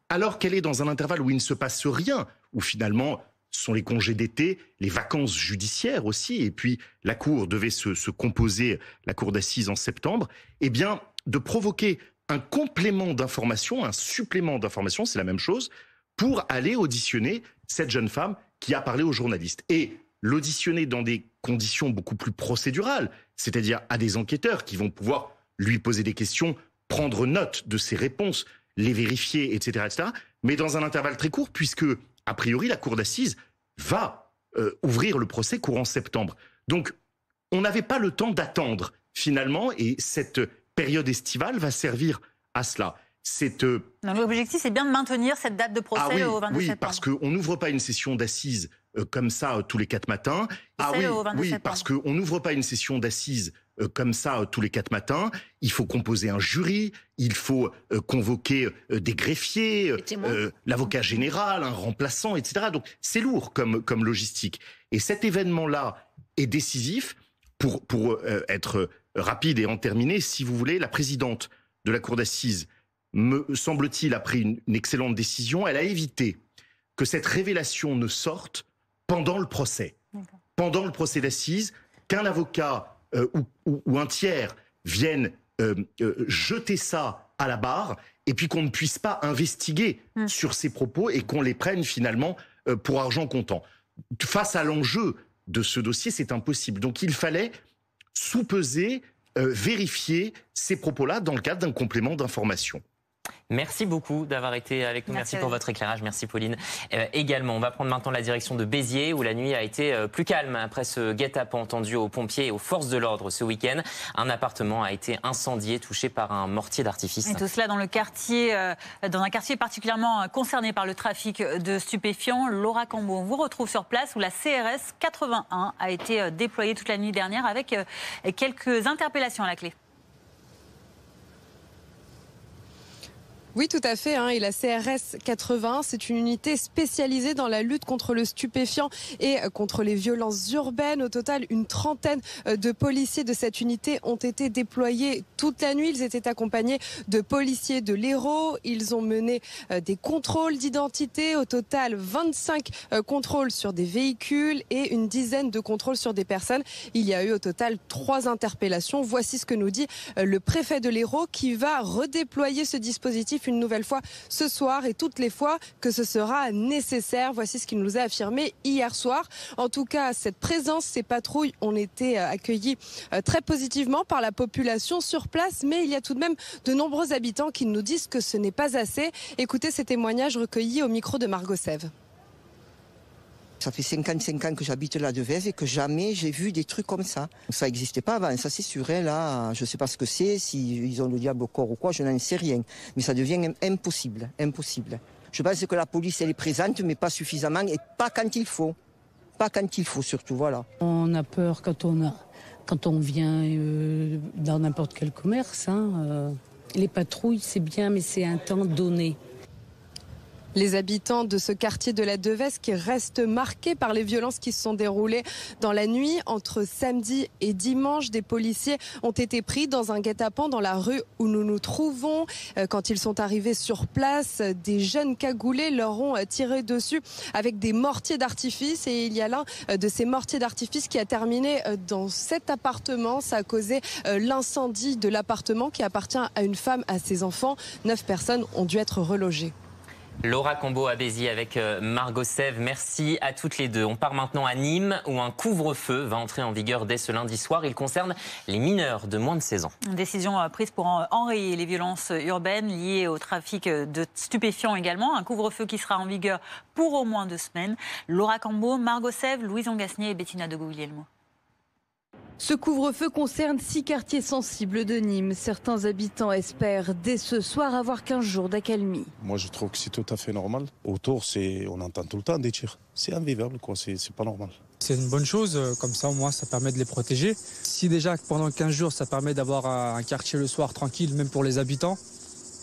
S4: alors qu'elle est dans un intervalle où il ne se passe rien, où finalement ce sont les congés d'été, les vacances judiciaires aussi, et puis la cour devait se composer, la cour d'assises en septembre, eh bien de provoquer un complément d'information, un supplément d'information, c'est la même chose, pour aller auditionner cette jeune femme qui a parlé aux journalistes. Et l'auditionner dans des conditions beaucoup plus procédurales, c'est-à-dire à des enquêteurs qui vont pouvoir lui poser des questions, prendre note de ses réponses, les vérifier, etc., etc., mais dans un intervalle très court, puisque, a priori, la cour d'assises va ouvrir le procès courant septembre. Donc, on n'avait pas le temps d'attendre finalement, et cette période estivale va servir à cela.
S1: L'objectif, c'est bien de maintenir cette date de procès au 22 septembre.
S4: Oui, parce qu'on n'ouvre pas une session d'assises comme ça tous les 4 matins. Parce qu'on n'ouvre pas une session d'assises comme ça tous les 4 matins. Il faut composer un jury, il faut convoquer des greffiers, l'avocat général, un remplaçant, etc. Donc c'est lourd comme logistique. Et cet événement-là est décisif pour être rapide et en terminer. Si vous voulez, la présidente de la cour d'assises, me semble-t-il, a pris une excellente décision. Elle a évité que cette révélation ne sorte pendant le procès. Pendant le procès d'assises, qu'un avocat ou un tiers vienne jeter ça à la barre et puis qu'on ne puisse pas investiguer sur ces propos et qu'on les prenne finalement pour argent comptant. Face à l'enjeu de ce dossier, c'est impossible. Donc il fallait sous-peser, vérifier ces propos-là dans le cadre d'un complément d'information.
S2: Merci beaucoup d'avoir été avec nous. Merci pour votre éclairage. Merci Pauline. Également, on va prendre maintenant la direction de Béziers où la nuit a été plus calme après ce guet-apens entendu aux pompiers et aux forces de l'ordre ce week-end. Un appartement a été incendié, touché par un mortier d'artifice.
S1: Et tout cela dans un quartier particulièrement concerné par le trafic de stupéfiants. Laura Cambo, on vous retrouve sur place où la CRS 81 a été déployée toute la nuit dernière avec quelques interpellations à la clé.
S5: Oui, tout à fait. Et la CRS 80, c'est une unité spécialisée dans la lutte contre le stupéfiant et contre les violences urbaines. Au total, une trentaine de policiers de cette unité ont été déployés toute la nuit. Ils étaient accompagnés de policiers de l'Hérault. Ils ont mené des contrôles d'identité. Au total, 25 contrôles sur des véhicules et une dizaine de contrôles sur des personnes. Il y a eu au total 3 interpellations. Voici ce que nous dit le préfet de l'Hérault qui va redéployer ce dispositif une nouvelle fois ce soir et toutes les fois que ce sera nécessaire. Voici ce qu'il nous a affirmé hier soir. En tout cas, cette présence, ces patrouilles ont été accueillies très positivement par la population sur place, mais il y a tout de même de nombreux habitants qui nous disent que ce n'est pas assez. Écoutez ces témoignages recueillis au micro de Margot Sève.
S9: Ça fait 55 ans que j'habite là de Vèze et que jamais j'ai vu des trucs comme ça. Ça n'existait pas avant, ça c'est sûr. Là, je ne sais pas ce que c'est, s'ils ont le diable au corps ou quoi, je n'en sais rien. Mais ça devient impossible, impossible. Je pense que la police, elle est présente, mais pas suffisamment et pas quand il faut. Pas quand il faut surtout, voilà.
S10: On a peur quand on vient dans n'importe quel commerce. Les patrouilles, c'est bien, mais c'est un temps donné.
S5: Les habitants de ce quartier de la Devèze qui restent marqués par les violences qui se sont déroulées dans la nuit. Entre samedi et dimanche, des policiers ont été pris dans un guet-apens dans la rue où nous nous trouvons. Quand ils sont arrivés sur place, des jeunes cagoulés leur ont tiré dessus avec des mortiers d'artifice. Et il y a l'un de ces mortiers d'artifice qui a terminé dans cet appartement. Ça a causé l'incendie de l'appartement qui appartient à une femme, à ses enfants. 9 personnes ont dû être relogées.
S2: Laura Cambo à Béziers avec Margot Sève. Merci à toutes les deux. On part maintenant à Nîmes où un couvre-feu va entrer en vigueur dès ce lundi soir. Il concerne les mineurs de moins de 16 ans. Une
S1: décision prise pour enrayer les violences urbaines liées au trafic de stupéfiants également. Un couvre-feu qui sera en vigueur pour au moins 2 semaines. Laura Cambo, Margot Sève, Louise Ongasnier et Bettina de Gouguilhelmo.
S6: Ce couvre-feu concerne 6 quartiers sensibles de Nîmes. Certains habitants espèrent dès ce soir avoir 15 jours d'accalmie.
S7: Moi, je trouve que c'est tout à fait normal. Autour, on entend tout le temps des tirs. C'est invivable, quoi. C'est pas normal.
S24: C'est une bonne chose, comme ça au moins ça permet de les protéger. Si déjà pendant 15 jours ça permet d'avoir un quartier le soir tranquille, même pour les habitants,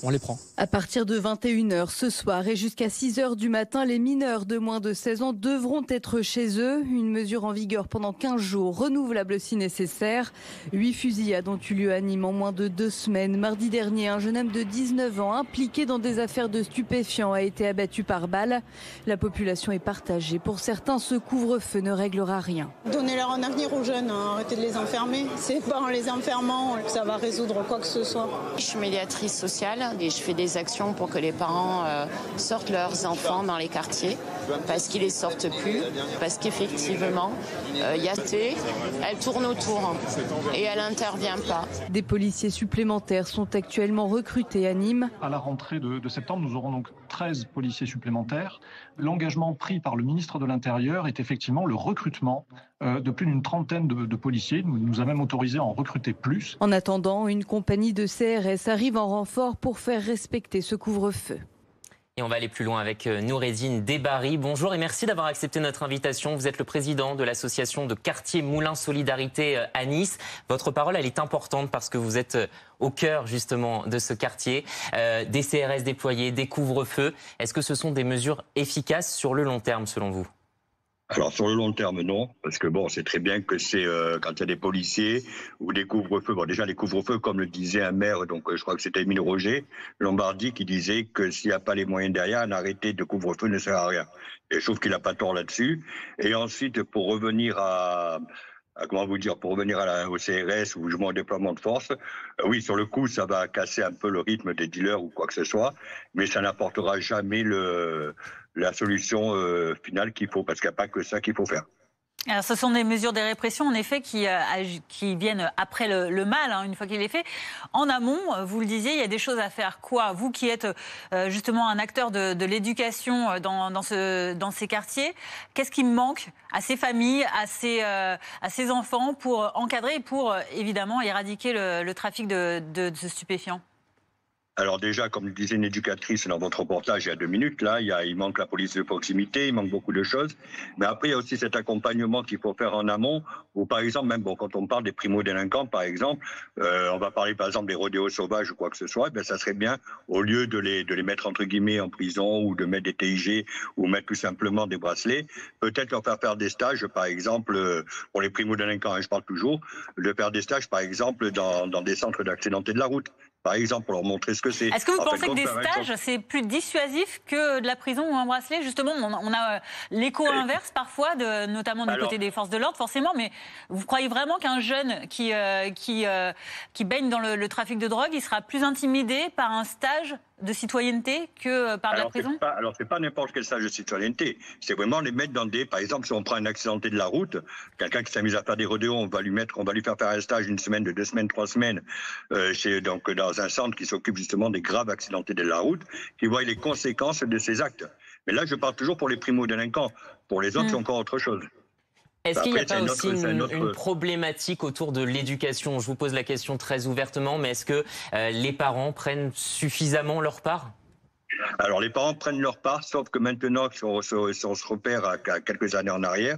S24: on les prend.
S6: À partir de 21h ce soir et jusqu'à 6h du matin, les mineurs de moins de 16 ans devront être chez eux. Une mesure en vigueur pendant 15 jours, renouvelable si nécessaire. 8 fusillades ont eu lieu à Nîmes en moins de 2 semaines. Mardi dernier, un jeune homme de 19 ans impliqué dans des affaires de stupéfiants a été abattu par balle. La population est partagée. Pour certains, ce couvre-feu ne réglera rien.
S25: Donnez-leur un avenir aux jeunes, arrêtez de les enfermer. C'est pas en les enfermant que ça va résoudre quoi que ce soit.
S26: Je suis médiatrice sociale.
S8: voilà, et je fais des actions pour que les parents sortent leurs enfants dans les quartiers, parce qu'ils les sortent plus, parce qu'effectivement, Yaté, elle tourne autour et elle n'intervient pas.
S6: Des policiers supplémentaires sont actuellement recrutés à Nîmes.
S11: À la rentrée de septembre, nous aurons donc 13 policiers supplémentaires. L'engagement pris par le ministre de l'Intérieur est effectivement le recrutement de plus d'une trentaine de policiers. Nous avons même autorisé à en recruter plus.
S6: En attendant, une compagnie de CRS arrive en renfort pour faire respecter ce couvre-feu.
S2: Et on va aller plus loin avec Noureddine Debari. Bonjour et merci d'avoir accepté notre invitation. Vous êtes le président de l'association de quartier Moulins Solidarité à Nice. Votre parole, elle est importante parce que vous êtes au cœur justement de ce quartier. Des CRS déployés, des couvre-feux. Est-ce que ce sont des mesures efficaces sur le long terme selon vous ?
S13: Alors sur le long terme, non, parce que bon, c'est très bien que c'est quand il y a des policiers ou des couvre-feux. Bon, déjà les couvre-feux, comme le disait un maire, donc je crois que c'était Émile Roger, Lombardie, qui disait que s'il n'y a pas les moyens derrière, un arrêté de couvre-feu ne sert à rien. Et je trouve qu'il n'a pas tort là-dessus. Et ensuite, pour revenir au CRS ou au déploiement de force, oui, sur le coup, ça va casser un peu le rythme des dealers ou quoi que ce soit, mais ça n'apportera jamais la solution finale qu'il faut, parce qu'il n'y a pas que ça qu'il faut faire.
S1: Alors, ce sont des mesures de répression, en effet, qui viennent après le mal, une fois qu'il est fait. En amont, vous le disiez, il y a des choses à faire. Quoi ? Vous qui êtes justement un acteur de l'éducation dans ces quartiers, qu'est-ce qui manque à ces familles, à ces enfants pour encadrer et pour, évidemment, éradiquer le trafic de stupéfiants ?
S13: Alors déjà, comme le disait une éducatrice dans votre reportage il y a 2 minutes, là, il manque la police de proximité, il manque beaucoup de choses. Mais après, il y a aussi cet accompagnement qu'il faut faire en amont, où par exemple, même quand on parle des primo-délinquants, par exemple, on va parler par exemple des rodéos sauvages ou quoi que ce soit, ça serait bien, au lieu de les mettre entre guillemets en prison ou de mettre des TIG ou mettre tout simplement des bracelets, peut-être leur faire des stages, par exemple, pour les primo-délinquants, je parle toujours, de faire des stages, par exemple, dans des centres d'accidenté de la route. Par exemple, pour leur montrer ce que c'est.
S1: Est-ce que vous pensez que des stages, c'est plus dissuasif que de la prison ou un bracelet ? Justement, on a l'écho inverse parfois, notamment du côté des forces de l'ordre, forcément. Mais vous croyez vraiment qu'un jeune qui baigne dans le trafic de drogue, il sera plus intimidé par un stage de citoyenneté que par la prison ?
S13: C'est pas n'importe quel stage de citoyenneté. C'est vraiment les mettre dans par exemple, si on prend un accidenté de la route, quelqu'un qui s'amuse à faire des rodéos, on va lui faire un stage 1 semaine, 2 semaines, 3 semaines, dans un centre qui s'occupe justement des graves accidentés de la route, qui voit les conséquences de ces actes. Mais là, je parle toujours pour les primo-délinquants. Pour les autres, c'est encore autre chose.
S2: Est-ce qu'il n'y a pas aussi une problématique autour de l'éducation ? Je vous pose la question très ouvertement, mais est-ce que les parents prennent suffisamment leur part ?
S13: Alors, les parents prennent leur part, sauf que maintenant, si on se repère à quelques années en arrière,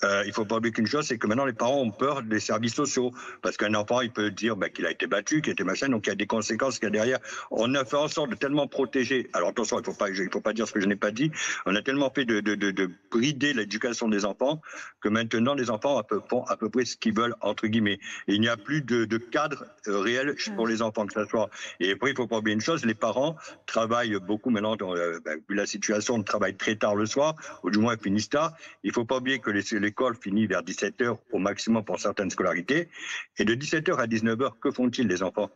S13: il ne faut pas oublier qu'une chose, c'est que maintenant les parents ont peur des services sociaux. Parce qu'un enfant, il peut dire qu'il a été battu, qu'il a été machin, donc il y a des conséquences qu'il y a derrière. On a fait en sorte de tellement protéger. Alors attention, il ne faut pas dire ce que je n'ai pas dit. On a tellement fait de brider l'éducation des enfants que maintenant les enfants font à peu près ce qu'ils veulent, entre guillemets. Et il n'y a plus de cadre réel pour les enfants, que ça soit. Et après, il ne faut pas oublier une chose, les parents travaillent beaucoup maintenant, vu la situation, on travaille très tard le soir, ou du moins finissent tard. Il ne faut pas oublier que l'école finit vers 17h au maximum pour certaines scolarités. Et de 17h à 19h, que font-ils les enfants ?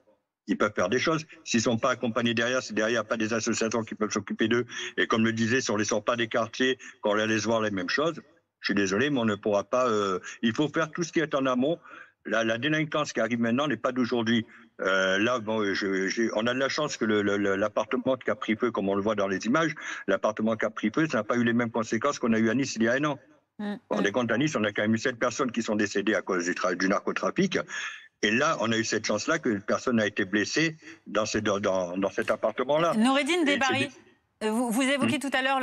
S13: Ils peuvent faire des choses. S'ils ne sont pas accompagnés derrière, si derrière il n'y a pas des associations qui peuvent s'occuper d'eux. Et comme le disait, si on ne les sort pas des quartiers, quand on les laisse voir les mêmes choses, je suis désolé, mais on ne pourra pas... il faut faire tout ce qui est en amont. La délinquance qui arrive maintenant n'est pas d'aujourd'hui. Là, on a de la chance que l'appartement qui a pris feu, comme on le voit dans les images, l'appartement qui a pris feu, ça n'a pas eu les mêmes conséquences qu'on a eu à Nice il y a 1 an. On est compte à Nice, on a quand même eu 7 personnes qui sont décédées à cause du narcotrafic. Et là, on a eu cette chance-là que personne n'a été blessé dans cet appartement-là.
S1: Noureddine Debari, vous évoquez tout à l'heure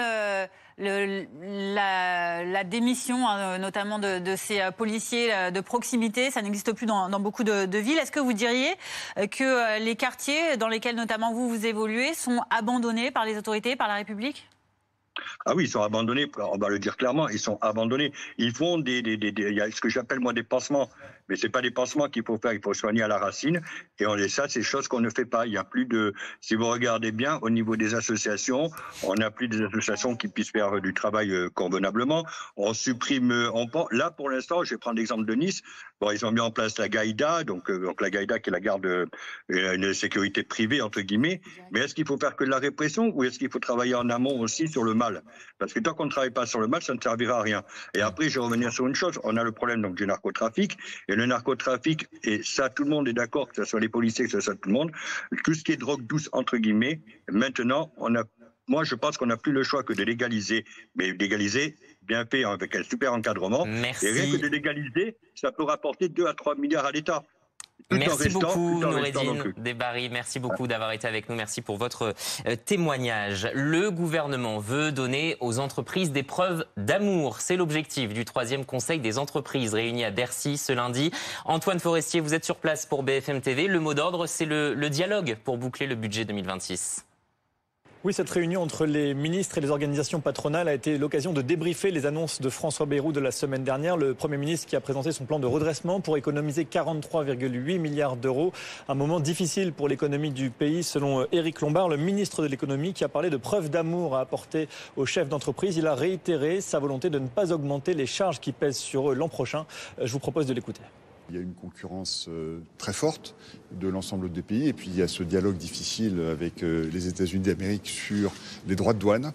S1: la démission, notamment de ces policiers de proximité. Ça n'existe plus dans beaucoup de villes. Est-ce que vous diriez que les quartiers dans lesquels notamment vous évoluez sont abandonnés par les autorités, par la République ?
S13: Ah oui, ils sont abandonnés, on va le dire clairement, ils sont abandonnés. Ils font il y a ce que j'appelle moi des pansements, mais c'est pas des pansements qu'il faut faire, il faut soigner à la racine. Et ça, c'est des choses qu'on ne fait pas. Il y a plus de, si vous regardez bien, au niveau des associations, on n'a plus des associations qui puissent faire du travail convenablement. On supprime, là pour l'instant, je vais prendre l'exemple de Nice. Bon, ils ont mis en place la Gaïda, donc la Gaïda qui est la garde, une sécurité privée entre guillemets. Mais est-ce qu'il faut faire que de la répression ou est-ce qu'il faut travailler en amont aussi sur le mal? Parce que tant qu'on ne travaille pas sur le mal, ça ne servira à rien. Et après, je vais revenir sur une chose. On a le problème donc du narcotrafic. Et le narcotrafic, et ça, tout le monde est d'accord, que ce soit les policiers, que ce soit tout le monde, tout ce qui est drogue douce, entre guillemets, maintenant, moi, je pense qu'on n'a plus le choix que de légaliser. Mais légaliser, bien fait, avec un super encadrement.
S2: Merci.
S13: Et rien que de légaliser, ça peut rapporter 2 à 3 milliards à l'État.
S2: Merci beaucoup, Noureddine Desbarry. Merci beaucoup d'avoir été avec nous. Merci pour votre témoignage. Le gouvernement veut donner aux entreprises des preuves d'amour. C'est l'objectif du 3e Conseil des entreprises réuni à Bercy ce lundi. Antoine Forestier, vous êtes sur place pour BFM TV. Le mot d'ordre, c'est le dialogue pour boucler le budget 2026.
S12: Oui, cette réunion entre les ministres et les organisations patronales a été l'occasion de débriefer les annonces de François Bayrou de la semaine dernière. Le Premier ministre qui a présenté son plan de redressement pour économiser 43,8 milliards d'euros. Un moment difficile pour l'économie du pays, selon Éric Lombard, le ministre de l'économie, qui a parlé de preuves d'amour à apporter aux chefs d'entreprise. Il a réitéré sa volonté de ne pas augmenter les charges qui pèsent sur eux l'an prochain. Je vous propose de l'écouter.
S14: Il y a une concurrence très forte de l'ensemble des pays et puis il y a ce dialogue difficile avec les États-Unis d'Amérique sur les droits de douane.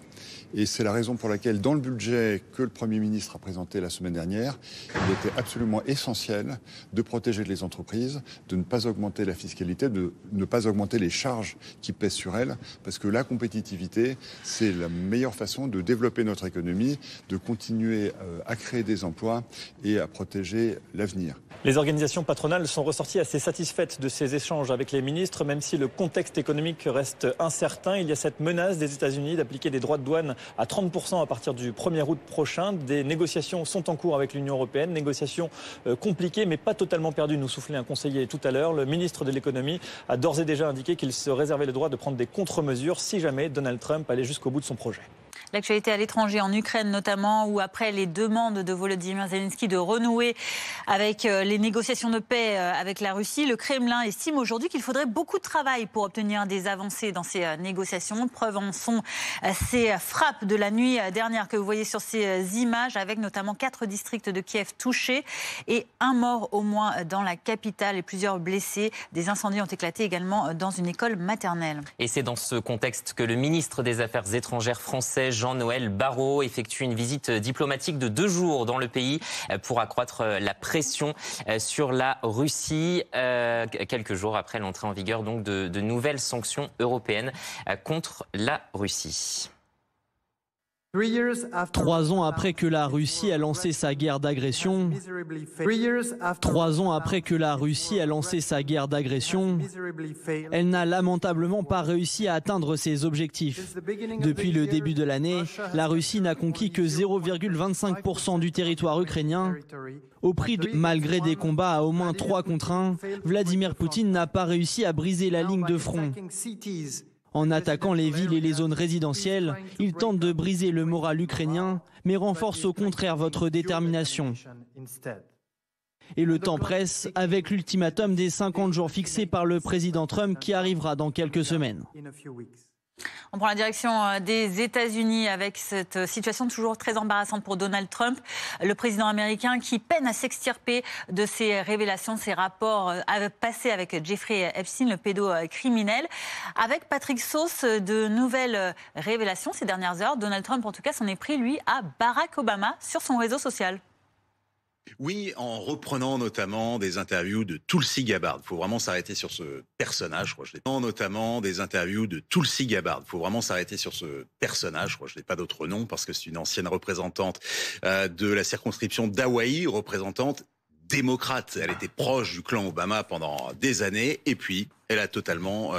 S14: Et c'est la raison pour laquelle, dans le budget que le Premier ministre a présenté la semaine dernière, il était absolument essentiel de protéger les entreprises, de ne pas augmenter la fiscalité, de ne pas augmenter les charges qui pèsent sur elles, parce que la compétitivité, c'est la meilleure façon de développer notre économie, de continuer à créer des emplois et à protéger l'avenir.
S12: Les organisations patronales sont ressorties assez satisfaites de ces échanges avec les ministres, même si le contexte économique reste incertain. Il y a cette menace des États-Unis d'appliquer des droits de douane à 30% à partir du 1er août prochain. Des négociations sont en cours avec l'Union européenne, négociations compliquées mais pas totalement perdues, nous soufflait un conseiller tout à l'heure. Le ministre de l'économie a d'ores et déjà indiqué qu'il se réservait le droit de prendre des contre-mesures si jamais Donald Trump allait jusqu'au bout de son projet.
S1: L'actualité à l'étranger, en Ukraine notamment, où après les demandes de Volodymyr Zelensky de renouer avec les négociations de paix avec la Russie, le Kremlin estime aujourd'hui qu'il faudrait beaucoup de travail pour obtenir des avancées dans ces négociations. Preuve en sont ces frappes de la nuit dernière que vous voyez sur ces images, avec notamment 4 districts de Kiev touchés et 1 mort au moins dans la capitale et plusieurs blessés. Des incendies ont éclaté également dans une école maternelle.
S2: Et c'est dans ce contexte que le ministre des Affaires étrangères français, Jean-Noël Barrot, effectue une visite diplomatique de 2 jours dans le pays pour accroître la pression sur la Russie, quelques jours après l'entrée en vigueur donc de nouvelles sanctions européennes contre la Russie.
S15: 3 ans après que la Russie a lancé sa guerre d'agression, 3 ans après que la Russie a lancé sa guerre d'agression, elle n'a lamentablement pas réussi à atteindre ses objectifs. Depuis le début de l'année, la Russie n'a conquis que 0,25% du territoire ukrainien. Au prix de, malgré des combats à au moins 3 contre 1, Vladimir Poutine n'a pas réussi à briser la ligne de front. En attaquant les villes et les zones résidentielles, il tente de briser le moral ukrainien, mais renforce au contraire votre détermination. Et le temps presse avec l'ultimatum des 50 jours fixés par le président Trump qui arrivera dans quelques semaines.
S1: On prend la direction des États-Unis avec cette situation toujours très embarrassante pour Donald Trump, le président américain qui peine à s'extirper de ces révélations, ces rapports passés avec Jeffrey Epstein, le pédocriminel. Avec Patrick Sauce, de nouvelles révélations ces dernières heures. Donald Trump, en tout cas, s'en est pris, lui, à Barack Obama sur son réseau social.
S16: Oui, en reprenant notamment des interviews de Tulsi Gabbard. Il faut vraiment s'arrêter sur ce personnage. Je crois que je l'ai notamment des interviews de Tulsi Gabbard. Il faut vraiment s'arrêter sur ce personnage. Je crois que je n'ai pas d'autre nom parce que c'est une ancienne représentante de la circonscription d'Hawaï, représentante démocrate. Elle était proche du clan Obama pendant des années et puis elle a totalement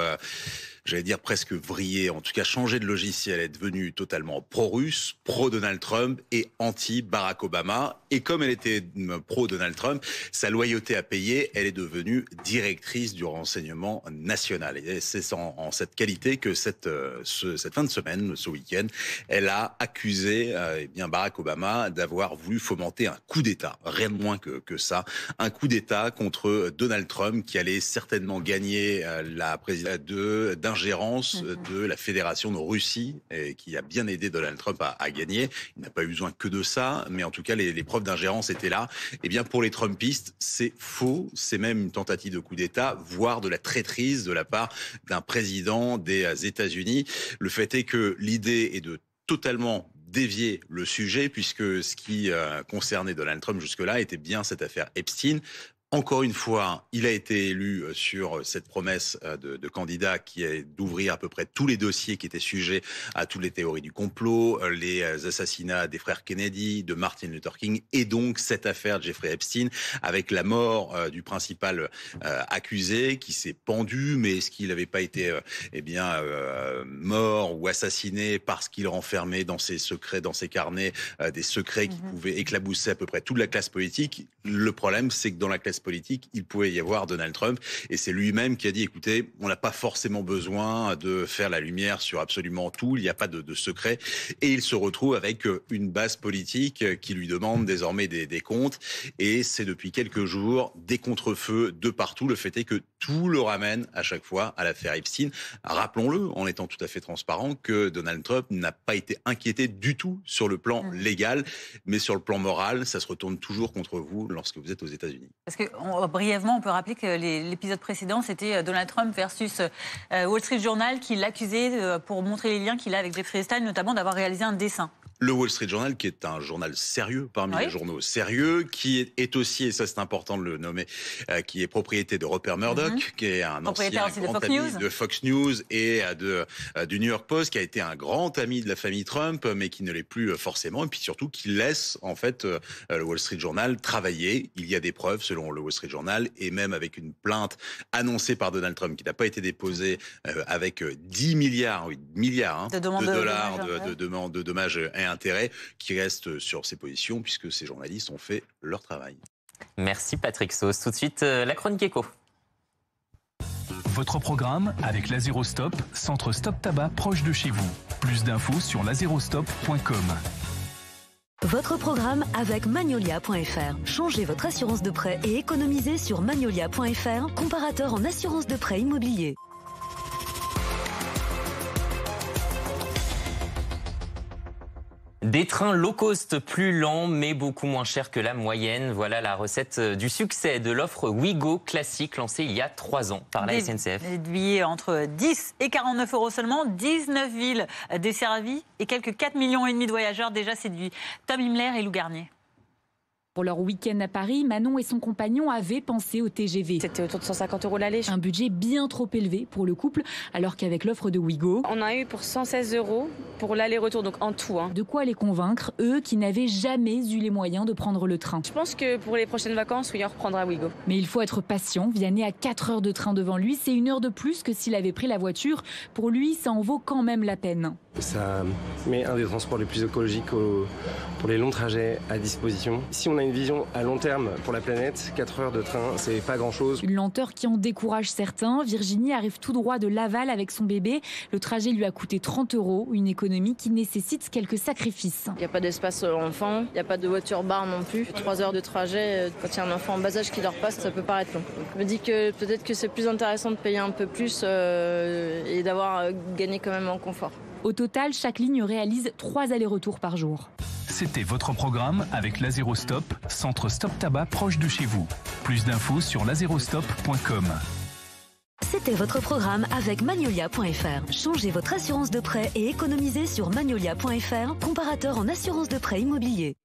S16: j'allais dire presque vrillé, en tout cas changé de logiciel, est devenue totalement pro-russe, pro-Donald Trump et anti-Barack Obama. Et comme elle était pro-Donald Trump, sa loyauté à payer, elle est devenue directrice du renseignement national. Et c'est en cette qualité que cette fin de semaine, ce week-end, elle a accusé Barack Obama d'avoir voulu fomenter un coup d'État, rien de moins que ça, un coup d'État contre Donald Trump qui allait certainement gagner la présidence d'ingérence de la Fédération de Russie et qui a bien aidé Donald Trump à gagner. Il n'a pas eu besoin que de ça, mais en tout cas les preuves d'ingérence étaient là. Eh bien pour les Trumpistes, c'est faux, c'est même une tentative de coup d'État, voire de la traîtrise de la part d'un président des États-Unis. Le fait est que l'idée est de totalement dévier le sujet, puisque ce qui concernait Donald Trump jusque-là était bien cette affaire Epstein. Encore une fois, il a été élu sur cette promesse de candidat qui est d'ouvrir à peu près tous les dossiers qui étaient sujets à toutes les théories du complot, les assassinats des frères Kennedy, de Martin Luther King, et donc cette affaire de Jeffrey Epstein avec la mort du principal accusé qui s'est pendu, mais est-ce qu'il n'avait pas été mort ou assassiné parce qu'il renfermait dans ses secrets, dans ses carnets, des secrets qui pouvaient éclabousser à peu près toute la classe politique. Le problème, c'est que dans la classe politique, il pouvait y avoir Donald Trump, et c'est lui-même qui a dit, écoutez, on n'a pas forcément besoin de faire la lumière sur absolument tout, il n'y a pas de secret, et il se retrouve avec une base politique qui lui demande désormais des comptes, et c'est depuis quelques jours des contrefeux de partout. Le fait est que tout le ramène à chaque fois à l'affaire Epstein. Rappelons-le, en étant tout à fait transparent, que Donald Trump n'a pas été inquiété du tout sur le plan légal, mais sur le plan moral, ça se retourne toujours contre vous lorsque vous êtes aux États-Unis.
S1: Parce que brièvement, on peut rappeler que l'épisode précédent, c'était Donald Trump versus Wall Street Journal qui l'accusait pour montrer les liens qu'il a avec Jeffrey Epstein, notamment d'avoir réalisé un dessin.
S16: Le Wall Street Journal, qui est un journal sérieux parmi les journaux sérieux, qui est aussi, et ça c'est important de le nommer, qui est propriété de Rupert Murdoch, qui est un ancien grand ami de Fox News et du New York Post, qui a été un grand ami de la famille Trump, mais qui ne l'est plus forcément, et puis surtout qui laisse en fait le Wall Street Journal travailler. Il y a des preuves selon le Wall Street Journal, et même avec une plainte annoncée par Donald Trump qui n'a pas été déposée avec 10 milliards de dollars de dommages et intérêt, qui reste sur ses positions puisque ces journalistes ont fait leur travail.
S2: Merci Patrick Sauce. Tout de suite, la chronique éco.
S17: Votre programme avec Lazerostop, centre stop tabac proche de chez vous. Plus d'infos sur lazerostop.com.
S18: Votre programme avec Magnolia.fr. Changez votre assurance de prêt et économisez sur Magnolia.fr, comparateur en assurance de prêt immobilier.
S2: Des trains low cost plus lents mais beaucoup moins chers que la moyenne. Voilà la recette du succès de l'offre Ouigo classique lancée il y a 3 ans par la SNCF.
S1: Des billets entre 10 et 49 € seulement, 19 villes desservies et quelques 4,5 millions de voyageurs déjà séduits. Tom Himmler et Lou Garnier.
S19: Pour leur week-end à Paris, Manon et son compagnon avaient pensé au TGV.
S20: C'était autour de 150 € l'aller.
S19: Un budget bien trop élevé pour le couple, alors qu'avec l'offre de Ouigo...
S20: On a eu pour 116 € pour l'aller-retour, donc en tout.
S19: De quoi les convaincre, eux qui n'avaient jamais eu les moyens de prendre le train.
S20: Je pense que pour les prochaines vacances, oui, on reprendra Ouigo.
S19: Mais il faut être patient. Vianney a 4 heures de train devant lui. C'est 1 heure de plus que s'il avait pris la voiture. Pour lui, ça en vaut quand même la peine.
S23: Ça met un des transports les plus écologiques pour les longs trajets à disposition. Si on a une vision à long terme pour la planète, 4 heures de train, c'est pas grand-chose.
S19: Une lenteur qui en décourage certains. Virginie arrive tout droit de Laval avec son bébé. Le trajet lui a coûté 30 €, une économie qui nécessite quelques sacrifices.
S20: Il n'y a pas d'espace enfant, il n'y a pas de voiture-bar non plus. 3 heures de trajet, quand il y a un enfant en bas âge qui leur passe, ça peut paraître long. Donc, je me dis que peut-être que c'est plus intéressant de payer un peu plus et d'avoir gagné quand même en confort.
S19: Au total, chaque ligne réalise 3 allers-retours par jour.
S17: C'était votre programme avec Lazerostop, centre stop tabac proche de chez vous. Plus d'infos sur lazerostop.com.
S18: C'était votre programme avec Magnolia.fr. Changez votre assurance de prêt et économisez sur Magnolia.fr, comparateur en assurance de prêt immobilier.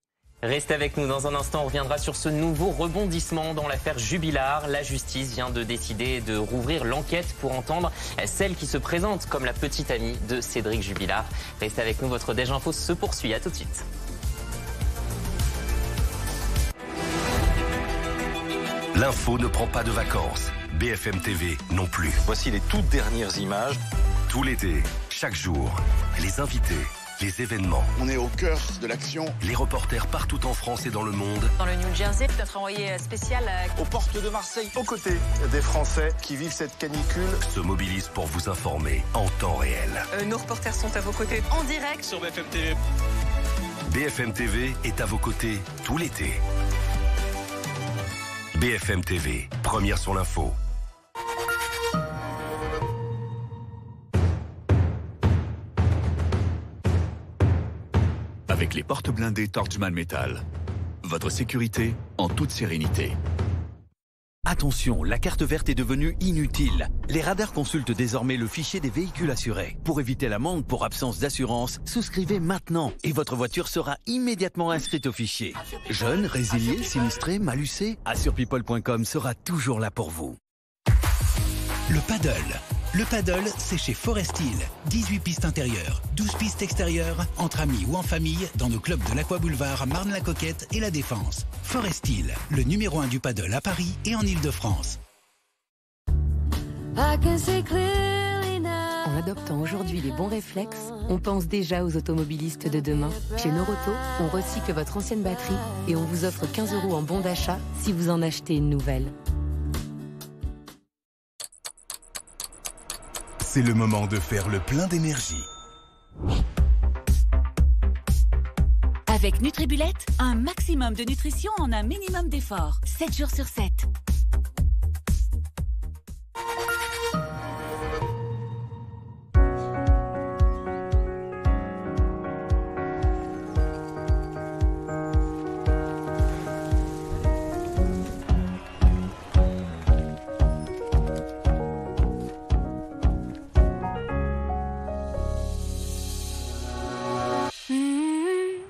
S2: Restez avec nous dans un instant, on reviendra sur ce nouveau rebondissement dans l'affaire Jubilard. La justice vient de décider de rouvrir l'enquête pour entendre celle qui se présente comme la petite amie de Cédric Jubilard. Restez avec nous, votre Déj Info se poursuit, à tout de suite.
S26: L'info ne prend pas de vacances. BFM TV non plus.
S27: Voici les toutes dernières images.
S3: Tout l'été, chaque jour, les invités, les événements.
S4: On est au cœur de l'action.
S3: Les reporters partout en France et dans le monde.
S1: Dans le New Jersey, notre envoyé spécial
S4: aux portes de Marseille, aux côtés des Français qui vivent cette canicule.
S3: Se mobilisent pour vous informer en temps réel.
S9: Nos reporters sont à vos côtés en direct
S4: sur BFM TV.
S3: BFM TV est à vos côtés tout l'été. BFM TV, première sur l'info.
S21: Avec les portes blindées Torchman Metal. Votre sécurité en toute sérénité.
S22: Attention, la carte verte est devenue inutile. Les radars consultent désormais le fichier des véhicules assurés. Pour éviter l'amende pour absence d'assurance, souscrivez maintenant et votre voiture sera immédiatement inscrite au fichier. Jeune, résilié, sinistré, malucé, assurepeople.com sera toujours là pour vous.
S26: Le paddle. Le paddle, c'est chez Forest Hill. 18 pistes intérieures, 12 pistes extérieures, entre amis ou en famille, dans nos clubs de l'Aqua Boulevard, Marne-la-Coquette et La Défense. Forest Hill, le numéro 1 du paddle à Paris et en Ile-de-France.
S27: En adoptant aujourd'hui les bons réflexes, on pense déjà aux automobilistes de demain. Chez Noroto, on recycle votre ancienne batterie et on vous offre 15 € en bon d'achat si vous en achetez une nouvelle.
S26: C'est le moment de faire le plein d'énergie.
S28: Avec Nutribullet, un maximum de nutrition en un minimum d'effort. 7 jours sur 7.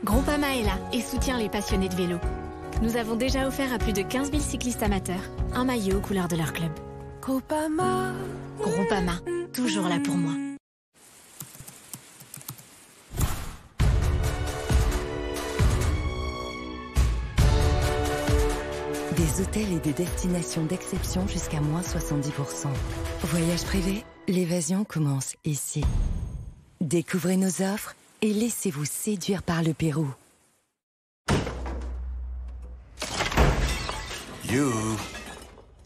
S29: Groupama est là et soutient les passionnés de vélo. Nous avons déjà offert à plus de 15 000 cyclistes amateurs un maillot aux couleurs de leur club. Groupama, toujours là pour moi.
S27: Des hôtels et des destinations d'exception jusqu'à moins 70%. Voyage privé, l'évasion commence ici. Découvrez nos offres et laissez-vous séduire par le Pérou.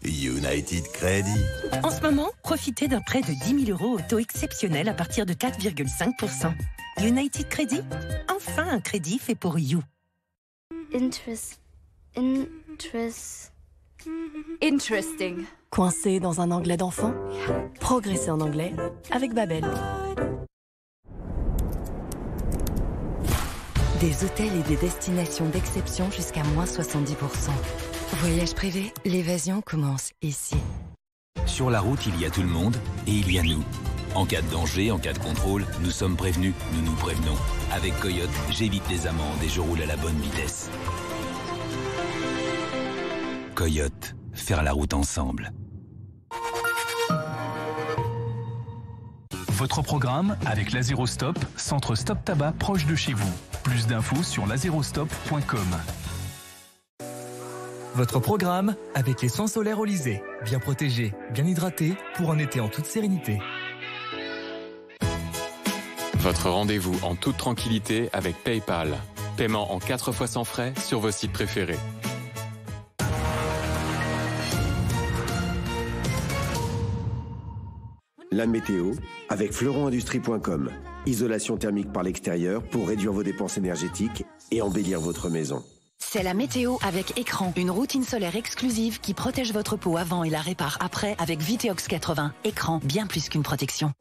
S3: United Credit.
S30: En ce moment, profitez d'un prêt de 10 000 € au taux exceptionnel à partir de 4,5%. United Credit, enfin un crédit fait pour you.
S29: Interesting.
S27: Coincé dans un anglais d'enfant? Progressez en anglais avec Babel. Des hôtels et des destinations d'exception jusqu'à moins 70%. Voyage privé, l'évasion commence ici.
S31: Sur la route, il y a tout le monde et il y a nous. En cas de danger, en cas de contrôle, nous sommes prévenus, nous nous prévenons. Avec Coyote, j'évite les amendes et je roule à la bonne vitesse. Coyote, faire la route ensemble.
S17: Votre programme avec l'Azérostop, centre Stop Tabac proche de chez vous. Plus d'infos sur lazérostop.com.
S32: Votre programme avec les soins solaires Olysée. Bien protégé, bien hydraté, pour un été en toute sérénité.
S33: Votre rendez-vous en toute tranquillité avec PayPal. Paiement en 4 fois sans frais sur vos sites préférés.
S34: La météo avec fleuronindustrie.com. Isolation thermique par l'extérieur pour réduire vos dépenses énergétiques et embellir votre maison.
S27: C'est la météo avec Écran, une routine solaire exclusive qui protège votre peau avant et la répare après avec Viteox 80. Écran, bien plus qu'une protection.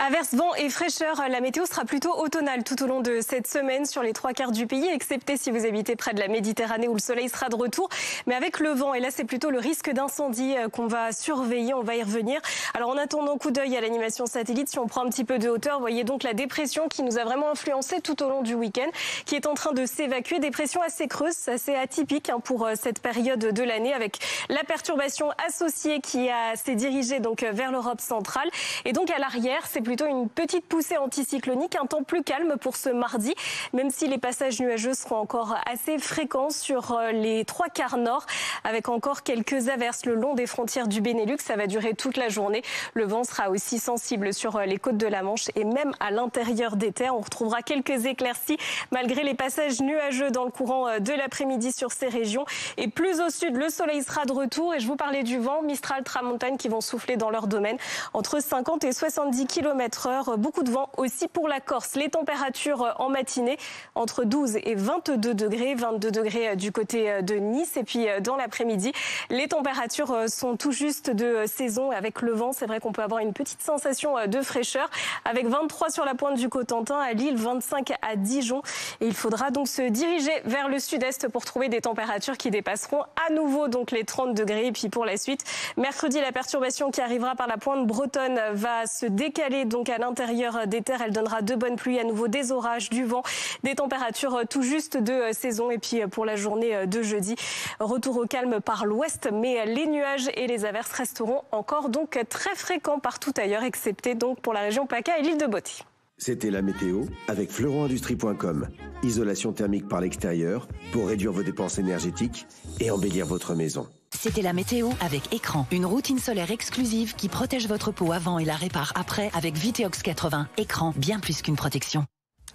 S35: Averses, vent et fraîcheur, la météo sera plutôt automnale tout au long de cette semaine sur les 3/4 du pays, excepté si vous habitez près de la Méditerranée où le soleil sera de retour. Mais avec le vent, et là c'est plutôt le risque d'incendie qu'on va surveiller, on va y revenir. Alors en attendant, coup d'œil à l'animation satellite, si on prend un petit peu de hauteur, vous voyez donc la dépression qui nous a vraiment influencé tout au long du week-end, qui est en train de s'évacuer. Dépression assez creuse, assez atypique pour cette période de l'année, avec la perturbation associée qui s'est dirigée donc vers l'Europe centrale. Et donc à l'arrière, c'est plutôt plutôt une petite poussée anticyclonique, un temps plus calme pour ce mardi, même si les passages nuageux seront encore assez fréquents sur les 3/4 nord, avec encore quelques averses le long des frontières du Benelux. Ça va durer toute la journée. Le vent sera aussi sensible sur les côtes de la Manche et même à l'intérieur des terres. On retrouvera quelques éclaircies malgré les passages nuageux dans le courant de l'après-midi sur ces régions. Et plus au sud, le soleil sera de retour. Et je vous parlais du vent, Mistral, Tramontane qui vont souffler dans leur domaine entre 50 et 70 km/h. Beaucoup de vent aussi pour la Corse. Les températures en matinée entre 12 et 22 degrés. 22 degrés du côté de Nice. Et puis dans l'après-midi, les températures sont tout juste de saison. Avec le vent, c'est vrai qu'on peut avoir une petite sensation de fraîcheur. Avec 23 sur la pointe du Cotentin, à Lille, 25 à Dijon. Et il faudra donc se diriger vers le sud-est pour trouver des températures qui dépasseront à nouveau donc les 30 degrés. Et puis pour la suite, mercredi, la perturbation qui arrivera par la pointe bretonne va se décaler donc à l'intérieur des terres. Elle donnera de bonnes pluies, à nouveau des orages, du vent, des températures tout juste de saison. Et puis pour la journée de jeudi, retour au calme par l'ouest, mais les nuages et les averses resteront encore donc très fréquents partout ailleurs, excepté donc pour la région PACA et l'île de Beauté.
S34: C'était la météo avec fleuronindustrie.com. Isolation thermique par l'extérieur pour réduire vos dépenses énergétiques et embellir votre maison.
S30: C'était la météo avec Écran, une routine solaire exclusive qui protège votre peau avant et la répare après avec Viteox 80. Écran, bien plus qu'une protection.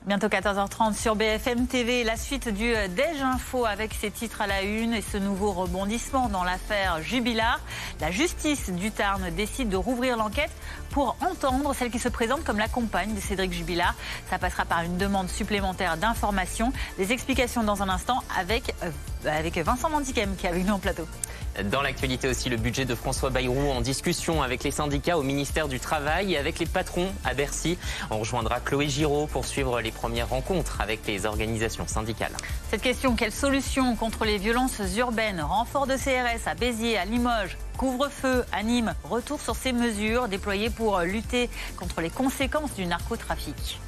S1: Bientôt 14h30 sur BFM TV, la suite du Déj Info avec ses titres à la une et ce nouveau rebondissement dans l'affaire Jubilard. La justice du Tarn décide de rouvrir l'enquête pour entendre celle qui se présente comme la compagne de Cédric Jubilard. Ça passera par une demande supplémentaire d'information. Des explications dans un instant avec Vincent Mandiquem qui est avec nous en plateau.
S2: Dans l'actualité aussi, le budget de François Bayrou en discussion avec les syndicats au ministère du Travail et avec les patrons à Bercy. On rejoindra Chloé Giraud pour suivre les premières rencontres avec les organisations syndicales.
S1: Cette question, quelle solution contre les violences urbaines? Renfort de CRS à Béziers, à Limoges, couvre-feu à Nîmes. Retour sur ces mesures déployées pour lutter contre les conséquences du narcotrafic.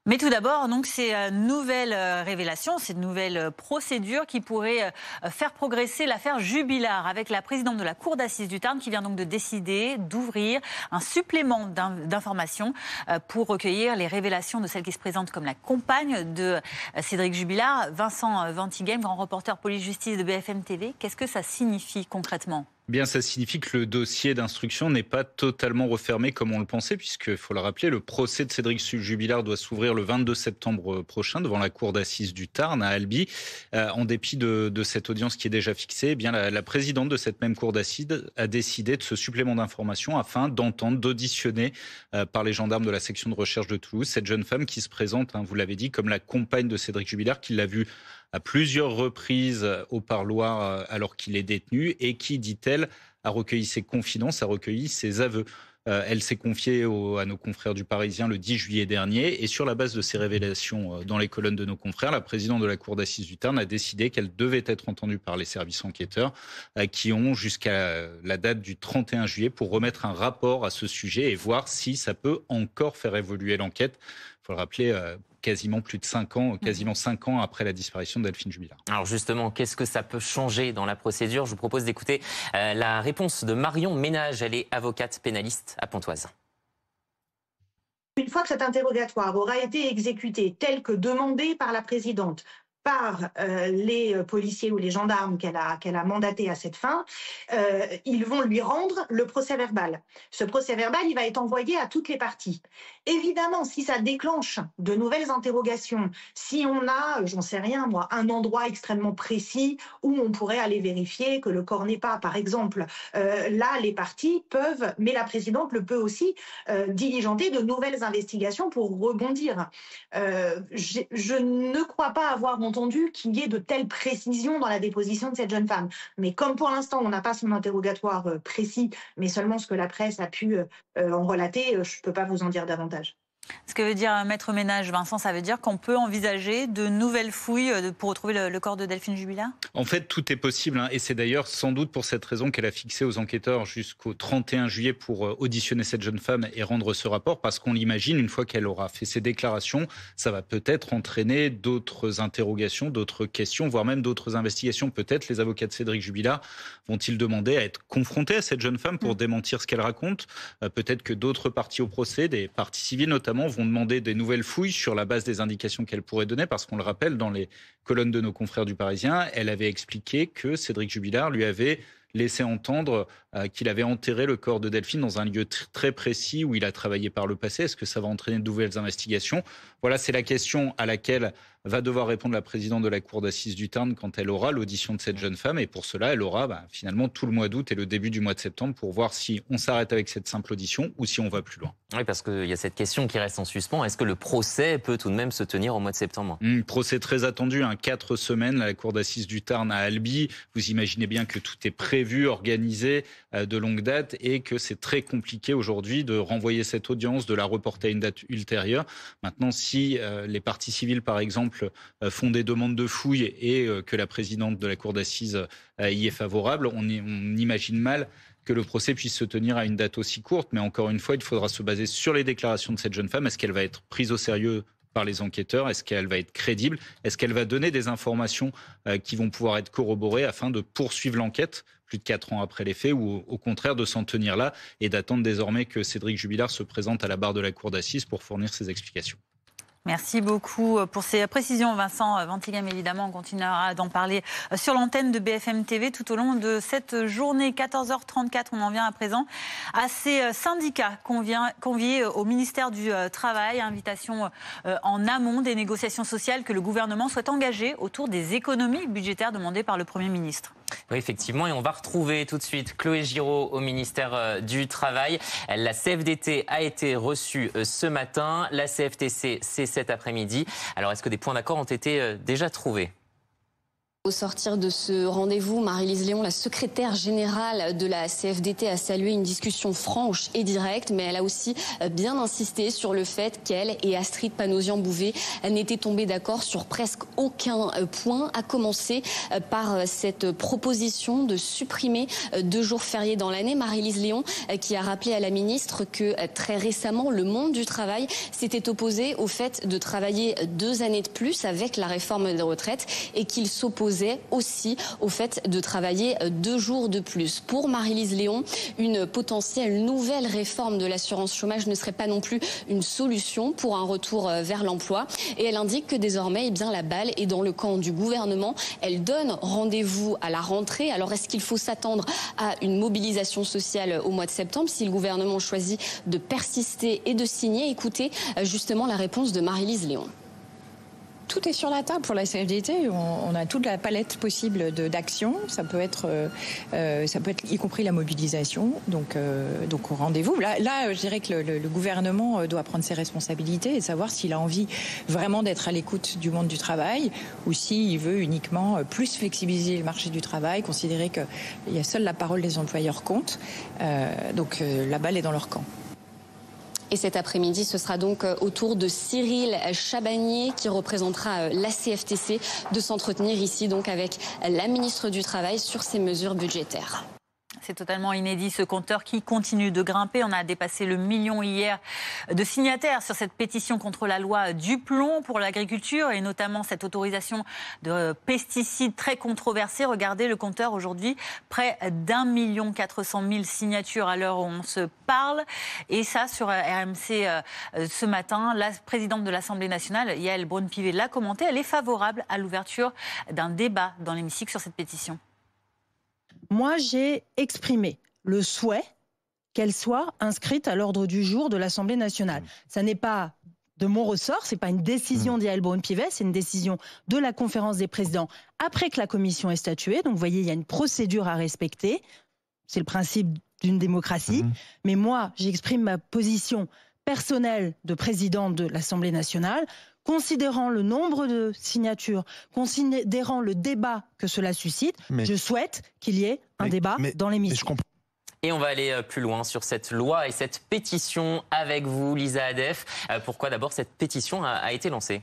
S1: Mais tout d'abord, donc, ces nouvelles révélations, ces nouvelles procédures qui pourraient faire progresser l'affaire Jubilard avec la présidente de la Cour d'assises du Tarn qui vient donc de décider d'ouvrir un supplément d'informations pour recueillir les révélations de celle qui se présente comme la compagne de Cédric Jubilard. Vincent Mandiquem, grand reporter police-justice de BFM TV, qu'est-ce que ça signifie concrètement ?
S5: Bien, ça signifie que le dossier d'instruction n'est pas totalement refermé comme on le pensait, puisqu'il faut le rappeler, le procès de Cédric Jubilard doit s'ouvrir le 22 septembre prochain devant la cour d'assises du Tarn à Albi. En dépit de cette audience qui est déjà fixée, eh bien la présidente de cette même cour d'assises a décidé de ce supplément d'information afin d'entendre, d'auditionner par les gendarmes de la section de recherche de Toulouse cette jeune femme qui se présente, vous l'avez dit, comme la compagne de Cédric Jubilard, qui l'a vu à plusieurs reprises au parloir alors qu'il est détenu et qui, dit-elle, a recueilli ses confidences, a recueilli ses aveux. Elle s'est confiée à nos confrères du Parisien le 10 juillet dernier et sur la base de ces révélations dans les colonnes de nos confrères, la présidente de la Cour d'assises du Tarn a décidé qu'elle devait être entendue par les services enquêteurs qui ont jusqu'à la date du 31 juillet pour remettre un rapport à ce sujet et voir si ça peut encore faire évoluer l'enquête. Il faut le rappeler, quasiment plus de 5 ans, quasiment 5 ans après la disparition de Delphine Jubilard.
S2: Alors justement, qu'est-ce que ça peut changer dans la procédure? Je vous propose d'écouter la réponse de Marion Ménage. Elle est avocate pénaliste à Pontoise.
S6: Une fois que cet interrogatoire aura été exécuté tel que demandé par la présidente, par les policiers ou les gendarmes qu'elle a mandatés à cette fin, ils vont lui rendre le procès-verbal. Ce procès-verbal, il va être envoyé à toutes les parties. Évidemment, si ça déclenche de nouvelles interrogations, si on a, j'en sais rien moi, un endroit extrêmement précis où on pourrait aller vérifier que le corps n'est pas, par exemple, là, les parties peuvent, mais la présidente le peut aussi, diligenter de nouvelles investigations pour rebondir. Je ne crois pas avoir entendu qu'il y ait de telles précisions dans la déposition de cette jeune femme. Mais comme pour l'instant, on n'a pas son interrogatoire précis, mais seulement ce que la presse a pu en relater, je ne peux pas vous en dire davantage.
S1: Ce que veut dire Maître Ménage, Vincent, ça veut dire qu'on peut envisager de nouvelles fouilles pour retrouver le corps de Delphine Jubilard ?
S5: En fait, tout est possible. Et c'est d'ailleurs sans doute pour cette raison qu'elle a fixé aux enquêteurs jusqu'au 31 juillet pour auditionner cette jeune femme et rendre ce rapport. Parce qu'on l'imagine, une fois qu'elle aura fait ses déclarations, ça va peut-être entraîner d'autres interrogations, d'autres questions, voire même d'autres investigations. Peut-être les avocats de Cédric Jubilard vont-ils demander à être confrontés à cette jeune femme pour démentir ce qu'elle raconte. Peut-être que d'autres parties au procès, des parties civiles notamment, vont demander des nouvelles fouilles sur la base des indications qu'elle pourrait donner, parce qu'on le rappelle, dans les colonnes de nos confrères du Parisien, elle avait expliqué que Cédric Jubilard lui avait laissé entendre qu'il avait enterré le corps de Delphine dans un lieu très précis où il a travaillé par le passé. Est-ce que ça va entraîner de nouvelles investigations ? Voilà, c'est la question à laquelle va devoir répondre la présidente de la cour d'assises du Tarn quand elle aura l'audition de cette jeune femme. Et pour cela, elle aura finalement tout le mois d'août et le début du mois de septembre pour voir si on s'arrête avec cette simple audition ou si on va plus loin.
S2: Oui, parce qu'il y a cette question qui reste en suspens. Est-ce que le procès peut tout de même se tenir au mois de septembre ?
S5: Procès très attendu, 4 semaines à la cour d'assises du Tarn à Albi. Vous imaginez bien que tout est prévu, organisé de longue date et que c'est très compliqué aujourd'hui de renvoyer cette audience, de la reporter à une date ultérieure. Maintenant, si les parties civiles, par exemple, font des demandes de fouilles et que la présidente de la cour d'assises y est favorable, on imagine mal que le procès puisse se tenir à une date aussi courte. Mais encore une fois, il faudra se baser sur les déclarations de cette jeune femme. Est-ce qu'elle va être prise au sérieux par les enquêteurs ? Est-ce qu'elle va être crédible ? Est-ce qu'elle va donner des informations qui vont pouvoir être corroborées afin de poursuivre l'enquête plus de 4 ans après les faits, ou au contraire de s'en tenir là et d'attendre désormais que Cédric Jubilard se présente à la barre de la cour d'assises pour fournir ses explications ?
S1: Merci beaucoup pour ces précisions, Vincent Ventigam. Évidemment, on continuera d'en parler sur l'antenne de BFM TV tout au long de cette journée. 14h34, on en vient à présent à ces syndicats conviés au ministère du Travail. Invitation en amont des négociations sociales que le gouvernement souhaite engager autour des économies budgétaires demandées par le Premier ministre.
S2: Oui, effectivement, et on va retrouver tout de suite Chloé Giraud au ministère du Travail. La CFDT a été reçue ce matin, la CFTC c'est cet après-midi. Alors, est-ce que des points d'accord ont été déjà trouvés ?
S7: Au sortir de ce rendez-vous, Marie-Lise Léon, la secrétaire générale de la CFDT, a salué une discussion franche et directe, mais elle a aussi bien insisté sur le fait qu'elle et Astrid Panosyan-Bouvet n'étaient tombées d'accord sur presque aucun point, à commencer par cette proposition de supprimer 2 jours fériés dans l'année. Marie-Lise Léon qui a rappelé à la ministre que très récemment, le monde du travail s'était opposé au fait de travailler 2 années de plus avec la réforme des retraites et qu'il s'opposait aussi au fait de travailler 2 jours de plus. Pour Marie-Lise Léon, une potentielle nouvelle réforme de l'assurance chômage ne serait pas non plus une solution pour un retour vers l'emploi. Et elle indique que désormais, la balle est dans le camp du gouvernement. Elle donne rendez-vous à la rentrée. Alors, est-ce qu'il faut s'attendre à une mobilisation sociale au mois de septembre si le gouvernement choisit de persister et de signer? Écoutez justement la réponse de Marie-Lise Léon.
S8: Tout est sur la table pour la CFDT. On a toute la palette possible d'actions. Ça peut être y compris la mobilisation. Donc au rendez-vous. Là, je dirais que le gouvernement doit prendre ses responsabilités et savoir s'il a envie vraiment d'être à l'écoute du monde du travail ou s'il veut uniquement plus flexibiliser le marché du travail, considérer que seule la parole des employeurs compte. Donc la balle est dans leur camp.
S7: Et cet après-midi, ce sera donc au tour de Cyril Chabagnier qui représentera la CFTC de s'entretenir ici donc avec la ministre du Travail sur ces mesures budgétaires.
S1: C'est totalement inédit, ce compteur qui continue de grimper. On a dépassé le million hier de signataires sur cette pétition contre la loi Duplon pour l'agriculture et notamment cette autorisation de pesticides très controversée. Regardez le compteur aujourd'hui, près d'1 400 000 signatures à l'heure où on se parle. Et ça, sur RMC ce matin, la présidente de l'Assemblée nationale, Yaël Braun-Pivet, l'a commenté. Elle est favorable à l'ouverture d'un débat dans l'hémicycle sur cette pétition.
S10: Moi, j'ai exprimé le souhait qu'elle soit inscrite à l'ordre du jour de l'Assemblée nationale. Ça n'est pas de mon ressort, c'est pas une décision d'Yaël Braun-Pivet, c'est une décision de la conférence des présidents après que la commission ait statué. Donc, vous voyez, il y a une procédure à respecter. C'est le principe d'une démocratie. Mais moi, j'exprime ma position personnelle de présidente de l'Assemblée nationale, considérant le nombre de signatures, considérant le débat que cela suscite, je souhaite qu'il y ait un débat dans l'hémicycle.
S2: Et on va aller plus loin sur cette loi et cette pétition avec vous, Lisa Adef. Pourquoi d'abord cette pétition a été lancée ?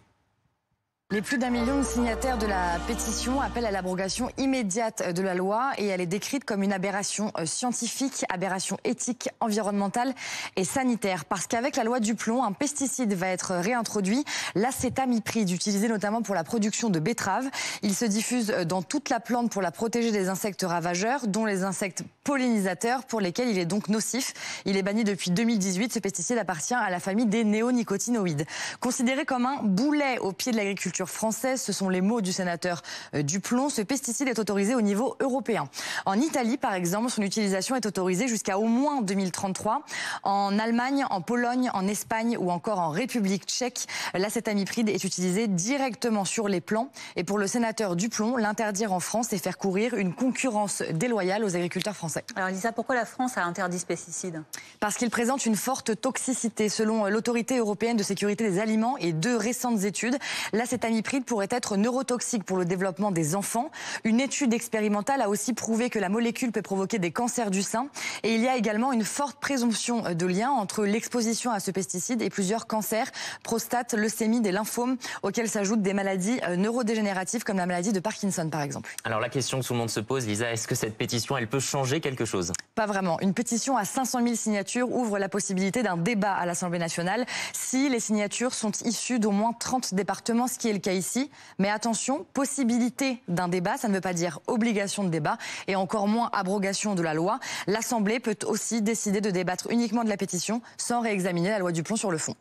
S4: Les plus d'1 million de signataires de la pétition appellent à l'abrogation immédiate de la loi et elle est décrite comme une aberration scientifique, aberration éthique, environnementale et sanitaire. Parce qu'avec la loi du plomb, un pesticide va être réintroduit, l'acétamipride, utilisé notamment pour la production de betteraves. Il se diffuse dans toute la plante pour la protéger des insectes ravageurs, dont les insectes pollinisateurs, pour lesquels il est donc nocif. Il est banni depuis 2018. Ce pesticide appartient à la famille des néonicotinoïdes. Considéré comme un boulet au pied de l'agriculture française, ce sont les mots du sénateur Duplon. Ce pesticide est autorisé au niveau européen. En Italie, par exemple, son utilisation est autorisée jusqu'à au moins 2033. En Allemagne, en Pologne, en Espagne ou encore en République tchèque, l'acétamipride est utilisé directement sur les plants. Et pour le sénateur Duplon, l'interdire en France, c'est faire courir une concurrence déloyale aux agriculteurs français.
S1: Alors Lisa, pourquoi la France a interdit ce pesticide ?
S4: Parce qu'il présente une forte toxicité. Selon l'Autorité européenne de sécurité des aliments et 2 récentes études, l'acétamipride pourrait être neurotoxique pour le développement des enfants. Une étude expérimentale a aussi prouvé que la molécule peut provoquer des cancers du sein. Et il y a également une forte présomption de lien entre l'exposition à ce pesticide et plusieurs cancers, prostate, leucémie, des lymphomes, auxquels s'ajoutent des maladies neurodégénératives comme la maladie de Parkinson par exemple.
S2: Alors la question que tout le monde se pose, Lisa, est-ce que cette pétition, elle peut changer quelque chose ?
S4: Pas vraiment. Une pétition à 500 000 signatures ouvre la possibilité d'un débat à l'Assemblée nationale si les signatures sont issues d'au moins 30 départements, ce qui est le cas ici. Mais attention, possibilité d'un débat, ça ne veut pas dire obligation de débat et encore moins abrogation de la loi. L'Assemblée peut aussi décider de débattre uniquement de la pétition sans réexaminer la loi du plomb sur le fond.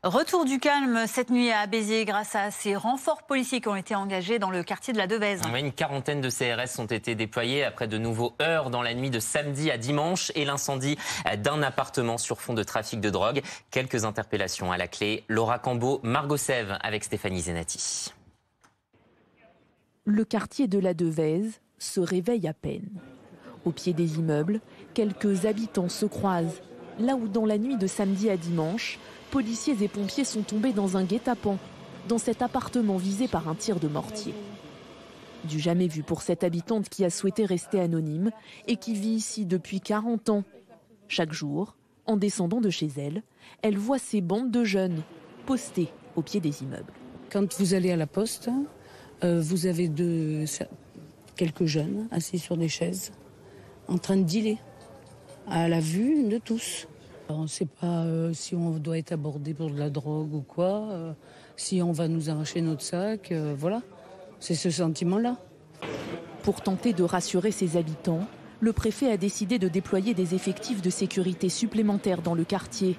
S1: Retour du calme cette nuit à Béziers grâce à ces renforts policiers qui ont été engagés dans le quartier de la Devèze.
S2: Oui, une quarantaine de CRS ont été déployés après de nouveaux heurts dans la nuit de samedi à dimanche et l'incendie d'un appartement sur fond de trafic de drogue. Quelques interpellations à la clé. Laura Cambeau, Margot Sève avec Stéphanie Zenati.
S9: Le quartier de la Devèze se réveille à peine. Au pied des immeubles, quelques habitants se croisent. Là où dans la nuit de samedi à dimanche, policiers et pompiers sont tombés dans un guet-apens, dans cet appartement visé par un tir de mortier. Du jamais vu pour cette habitante qui a souhaité rester anonyme et qui vit ici depuis 40 ans. Chaque jour, en descendant de chez elle, elle voit ces bandes de jeunes postées au pied des immeubles.
S11: Quand vous allez à la poste, vous avez quelques jeunes assis sur des chaises, en train de dealer, à la vue de tous. On ne sait pas si on doit être abordé pour de la drogue ou quoi, si on va nous arracher notre sac, voilà. C'est ce sentiment-là.
S9: Pour tenter de rassurer ses habitants, le préfet a décidé de déployer des effectifs de sécurité supplémentaires dans le quartier.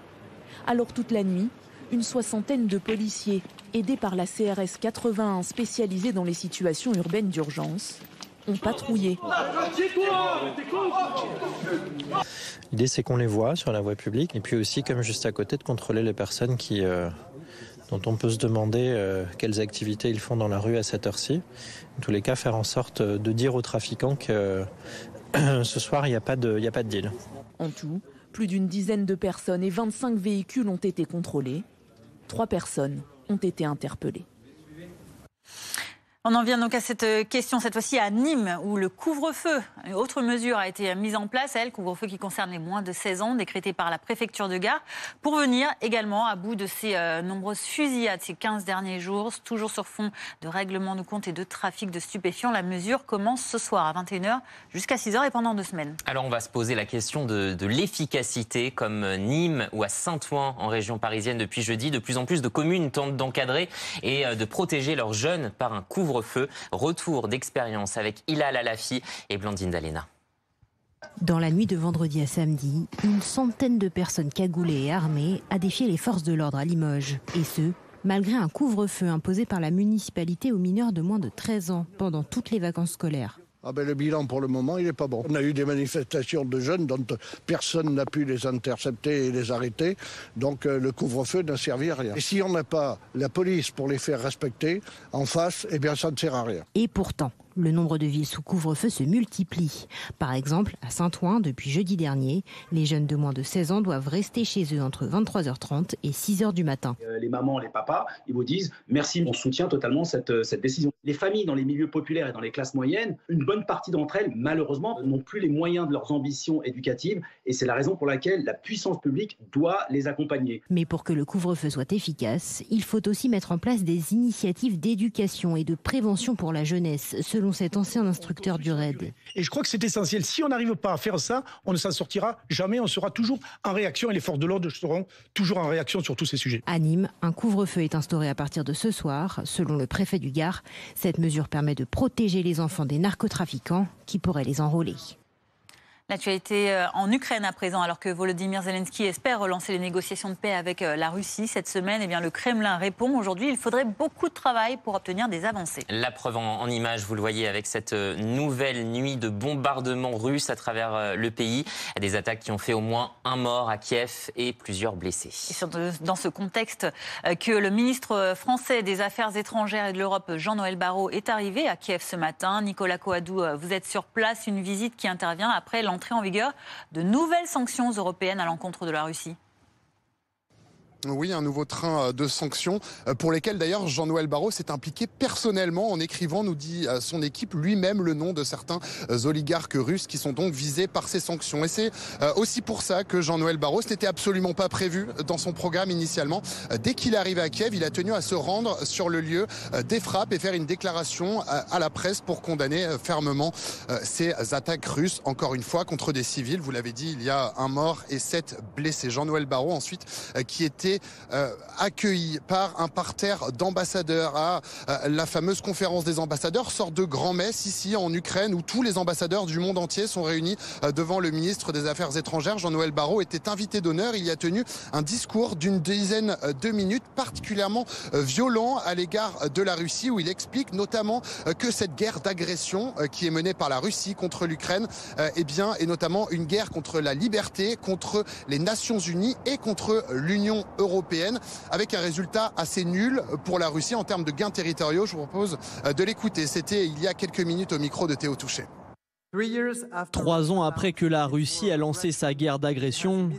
S9: Alors toute la nuit, une 60aine de policiers, aidés par la CRS 81 spécialisée dans les situations urbaines d'urgence, ont patrouillé.
S12: L'idée, c'est qu'on les voit sur la voie publique et puis aussi, comme juste à côté, de contrôler les personnes dont on peut se demander quelles activités ils font dans la rue à cette heure-ci. En tous les cas, faire en sorte de dire aux trafiquants que ce soir, il n'y a pas de deal.
S9: En tout, plus d'une dizaine de personnes et 25 véhicules ont été contrôlés. 3 personnes ont été interpellées.
S1: On en vient donc à cette question, cette fois-ci à Nîmes, où le couvre-feu, une autre mesure a été mise en place, couvre-feu qui concerne les moins de 16 ans, décrété par la préfecture de Gare, pour venir également à bout de ces nombreuses fusillades ces 15 derniers jours, toujours sur fond de règlement de compte et de trafic de stupéfiants. La mesure commence ce soir à 21h jusqu'à 6h et pendant 2 semaines.
S2: Alors on va se poser la question de l'efficacité, comme Nîmes ou à Saint-Ouen en région parisienne depuis jeudi. De plus en plus de communes tentent d'encadrer et de protéger leurs jeunes par un couvre-feu. Retour d'expérience avec Hilal Alafi et Blandine Dalena.
S13: Dans la nuit de vendredi à samedi, une centaine de personnes cagoulées et armées a défié les forces de l'ordre à Limoges. Et ce, malgré un couvre-feu imposé par la municipalité aux mineurs de moins de 13 ans pendant toutes les vacances scolaires.
S14: Le bilan pour le moment, il n'est pas bon. On a eu des manifestations de jeunes dont personne n'a pu les intercepter et les arrêter. Donc le couvre-feu n'a servi à rien. Et si on n'a pas la police pour les faire respecter en face, eh bien ça ne sert à rien.
S13: Et pourtant, le nombre de villes sous couvre-feu se multiplie. Par exemple, à Saint-Ouen, depuis jeudi dernier, les jeunes de moins de 16 ans doivent rester chez eux entre 23h30 et 6h du matin.
S3: Les mamans, les papas, ils vous disent « merci, on soutient totalement cette décision ». Les familles dans les milieux populaires et dans les classes moyennes, une bonne partie d'entre elles, malheureusement, n'ont plus les moyens de leurs ambitions éducatives et c'est la raison pour laquelle la puissance publique doit les accompagner.
S13: Mais pour que le couvre-feu soit efficace, il faut aussi mettre en place des initiatives d'éducation et de prévention pour la jeunesse, selon cet ancien instructeur du RAID.
S15: Et je crois que c'est essentiel. Si on n'arrive pas à faire ça, on ne s'en sortira jamais. On sera toujours en réaction et les forces de l'ordre seront toujours en réaction sur tous ces sujets.
S13: À Nîmes, un couvre-feu est instauré à partir de ce soir. Selon le préfet du Gard, cette mesure permet de protéger les enfants des narcotrafiquants qui pourraient les enrôler.
S1: L'actualité en Ukraine à présent, alors que Volodymyr Zelensky espère relancer les négociations de paix avec la Russie cette semaine, eh bien le Kremlin répond aujourd'hui il faudrait beaucoup de travail pour obtenir des avancées.
S2: La preuve en images, vous le voyez avec cette nouvelle nuit de bombardements russes à travers le pays. Des attaques qui ont fait au moins un mort à Kiev et plusieurs blessés.
S1: Et c'est dans ce contexte que le ministre français des Affaires étrangères et de l'Europe, Jean-Noël Barrot, est arrivé à Kiev ce matin. Nicolas Coadou, vous êtes sur place, une visite qui intervient après l'entrée en vigueur de nouvelles sanctions européennes à l'encontre de la Russie.
S16: Oui, un nouveau train de sanctions pour lesquelles d'ailleurs Jean-Noël Barrot s'est impliqué personnellement en écrivant, nous dit son équipe, lui-même le nom de certains oligarques russes qui sont donc visés par ces sanctions. Et c'est aussi pour ça que Jean-Noël Barrot, ce n'était absolument pas prévu dans son programme initialement. Dès qu'il est arrivé à Kiev, il a tenu à se rendre sur le lieu des frappes et faire une déclaration à la presse pour condamner fermement ces attaques russes, encore une fois, contre des civils. Vous l'avez dit, il y a un mort et 7 blessés. Jean-Noël Barrot, ensuite, qui était accueilli par un parterre d'ambassadeurs à la fameuse conférence des ambassadeurs, sorte de grand-messe ici en Ukraine où tous les ambassadeurs du monde entier sont réunis devant le ministre des Affaires étrangères. Jean-Noël Barrot était invité d'honneur. Il y a tenu un discours d'une dizaine de minutes particulièrement violent à l'égard de la Russie où il explique notamment que cette guerre d'agression qui est menée par la Russie contre l'Ukraine est notamment une guerre contre la liberté, contre les Nations Unies et contre l'Union européenne, avec un résultat assez nul pour la Russie en termes de gains territoriaux. Je vous propose de l'écouter. C'était il y a quelques minutes au micro de Théo Touché.
S18: 3 ans après que la Russie a lancé sa guerre d'agression,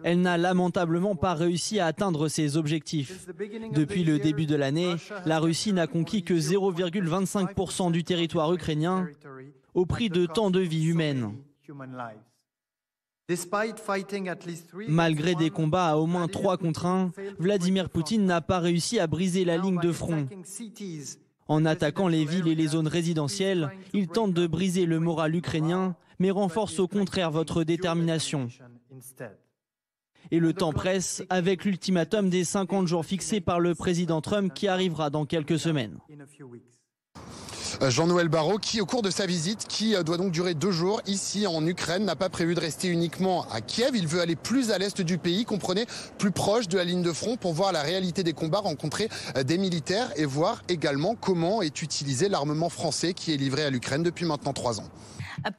S18: elle n'a lamentablement pas réussi à atteindre ses objectifs. Depuis le début de l'année, la Russie n'a conquis que 0,25% du territoire ukrainien au prix de tant de vies humaines. Malgré des combats à au moins 3 contre 1, Vladimir Poutine n'a pas réussi à briser la ligne de front. En attaquant les villes et les zones résidentielles, il tente de briser le moral ukrainien, mais renforce au contraire votre détermination. Et le temps presse avec l'ultimatum des 50 jours fixés par le président Trump qui arrivera dans quelques semaines.
S16: Jean-Noël Barrot qui, au cours de sa visite, qui doit donc durer 2 jours ici en Ukraine, n'a pas prévu de rester uniquement à Kiev. Il veut aller plus à l'est du pays, comprenez, plus proche de la ligne de front pour voir la réalité des combats, rencontrer des militaires et voir également comment est utilisé l'armement français qui est livré à l'Ukraine depuis maintenant 3 ans.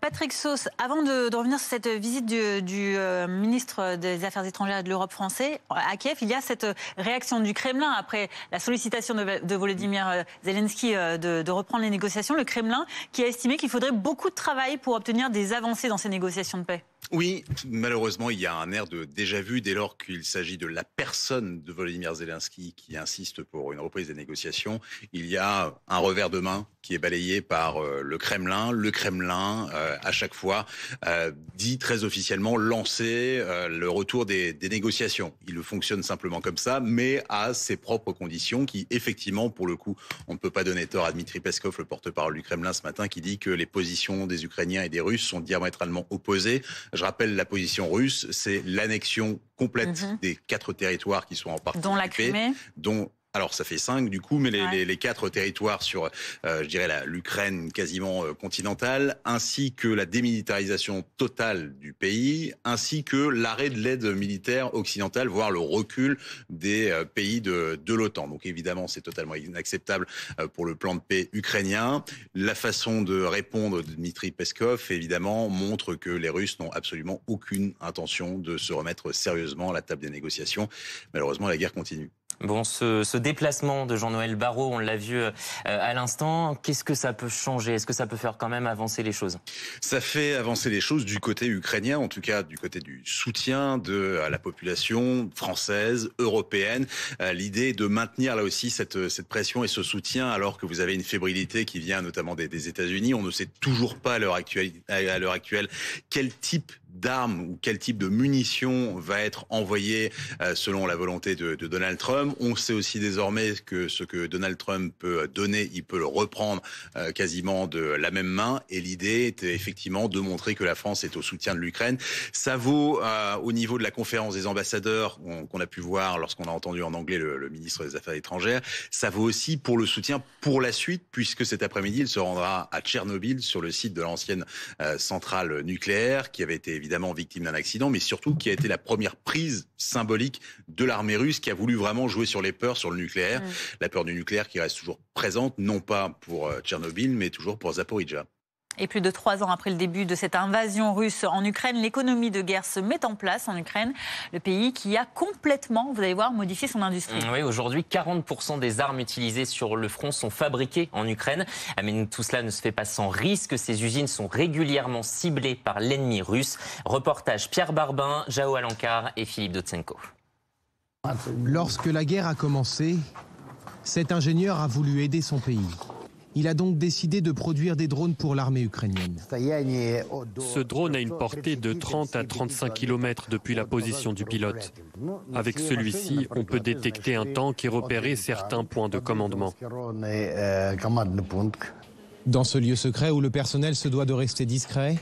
S1: Patrick Sauce, avant de revenir sur cette visite du ministre des Affaires étrangères et de l'Europe français à Kiev, il y a cette réaction du Kremlin après la sollicitation de Volodymyr Zelensky de reprendre les négociations. Le Kremlin qui a estimé qu'il faudrait beaucoup de travail pour obtenir des avancées dans ces négociations de paix.
S19: Oui, malheureusement, il y a un air de déjà-vu dès lors qu'il s'agit de la personne de Volodymyr Zelensky qui insiste pour une reprise des négociations. Il y a un revers de main qui est balayé par le Kremlin. Le Kremlin, à chaque fois, dit très officiellement lancer le retour des négociations. Il le fonctionne simplement comme ça, mais à ses propres conditions qui, effectivement, pour le coup, on ne peut pas donner tort à Dmitri Peskov, le porte-parole du Kremlin ce matin, qui dit que les positions des Ukrainiens et des Russes sont diamétralement opposées. Je rappelle la position russe, c'est l'annexion complète des 4 territoires qui sont en partie
S1: dont la Crimée,
S19: alors ça fait 5 du coup, mais les 4 territoires sur, je dirais, l'Ukraine quasiment continentale, ainsi que la démilitarisation totale du pays, ainsi que l'arrêt de l'aide militaire occidentale, voire le recul des pays de l'OTAN. Donc évidemment, c'est totalement inacceptable pour le plan de paix ukrainien. La façon de répondre de Dmitri Peskov, évidemment, montre que les Russes n'ont absolument aucune intention de se remettre sérieusement à la table des négociations. Malheureusement, la guerre continue.
S2: Bon, ce déplacement de Jean-Noël Barrot, on l'a vu à l'instant, qu'est-ce que ça peut changer? Est-ce que ça peut faire quand même avancer les choses?
S19: Ça fait avancer les choses du côté ukrainien, en tout cas du côté du soutien à la population française, européenne. L'idée de maintenir là aussi cette pression et ce soutien alors que vous avez une fébrilité qui vient notamment des États-Unis. On ne sait toujours pas à l'heure actuelle quel type d'armes ou quel type de munitions va être envoyé selon la volonté de Donald Trump. On sait aussi désormais que ce que Donald Trump peut donner, il peut le reprendre quasiment de la même main. Et l'idée était effectivement de montrer que la France est au soutien de l'Ukraine. Ça vaut au niveau de la conférence des ambassadeurs qu'on a pu voir lorsqu'on a entendu en anglais le ministre des Affaires étrangères. Ça vaut aussi pour le soutien pour la suite, puisque cet après-midi, il se rendra à Tchernobyl, sur le site de l'ancienne centrale nucléaire, qui avait été évidemment victime d'un accident, mais surtout qui a été la première prise symbolique de l'armée russe, qui a voulu vraiment jouer sur les peurs sur le nucléaire. La peur du nucléaire qui reste toujours présente, non pas pour Tchernobyl, mais toujours pour Zaporijjia.
S1: Et plus de 3 ans après le début de cette invasion russe en Ukraine, l'économie de guerre se met en place en Ukraine, le pays qui a complètement, vous allez voir, modifié son industrie.
S2: Oui, aujourd'hui, 40% des armes utilisées sur le front sont fabriquées en Ukraine. Mais tout cela ne se fait pas sans risque. Ces usines sont régulièrement ciblées par l'ennemi russe. Reportage Pierre Barbin, Jao Alankar et Philippe Dotsenko.
S17: Lorsque la guerre a commencé, cet ingénieur a voulu aider son pays. Il a donc décidé de produire des drones pour l'armée ukrainienne.
S20: Ce drone a une portée de 30 à 35 km depuis la position du pilote. Avec celui-ci, on peut détecter un tank et repérer certains points de commandement.
S17: Dans ce lieu secret où le personnel se doit de rester discret,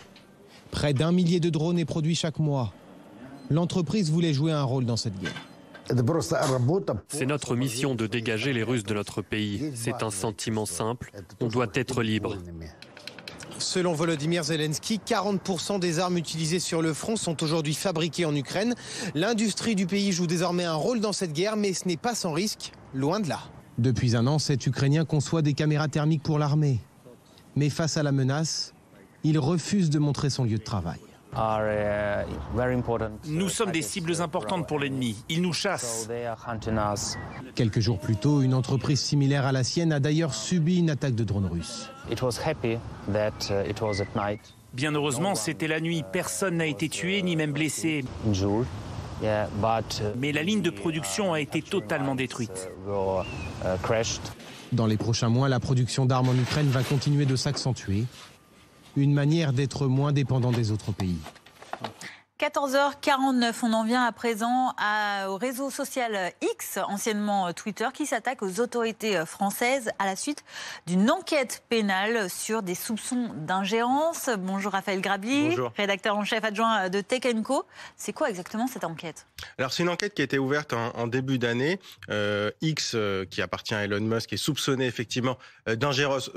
S17: près d'1 millier de drones est produit chaque mois. L'entreprise voulait jouer un rôle dans cette guerre.
S20: C'est notre mission de dégager les Russes de notre pays. C'est un sentiment simple. On doit être libre.
S17: Selon Volodymyr Zelensky, 40% des armes utilisées sur le front sont aujourd'hui fabriquées en Ukraine. L'industrie du pays joue désormais un rôle dans cette guerre, mais ce n'est pas sans risque, loin de là. Depuis 1 an, cet Ukrainien conçoit des caméras thermiques pour l'armée. Mais face à la menace, il refuse de montrer son lieu de travail.
S21: Nous sommes des cibles importantes pour l'ennemi. Il nous chasse.
S17: Quelques jours plus tôt, une entreprise similaire à la sienne a d'ailleurs subi une attaque de drones russes.
S21: Bien heureusement, c'était la nuit. Personne n'a été tué ni même blessé. Mais la ligne de production a été totalement détruite.
S17: Dans les prochains mois, la production d'armes en Ukraine va continuer de s'accentuer. Une manière d'être moins dépendant des autres pays.
S1: 14h49, on en vient à présent au réseau social X, anciennement Twitter, qui s'attaque aux autorités françaises à la suite d'une enquête pénale sur des soupçons d'ingérence. Bonjour Raphaël Grabli, rédacteur en chef adjoint de Tech & Co. C'est quoi exactement cette enquête?
S22: Alors c'est une enquête qui a été ouverte en début d'année. X, qui appartient à Elon Musk, est soupçonné effectivement d'ingérence.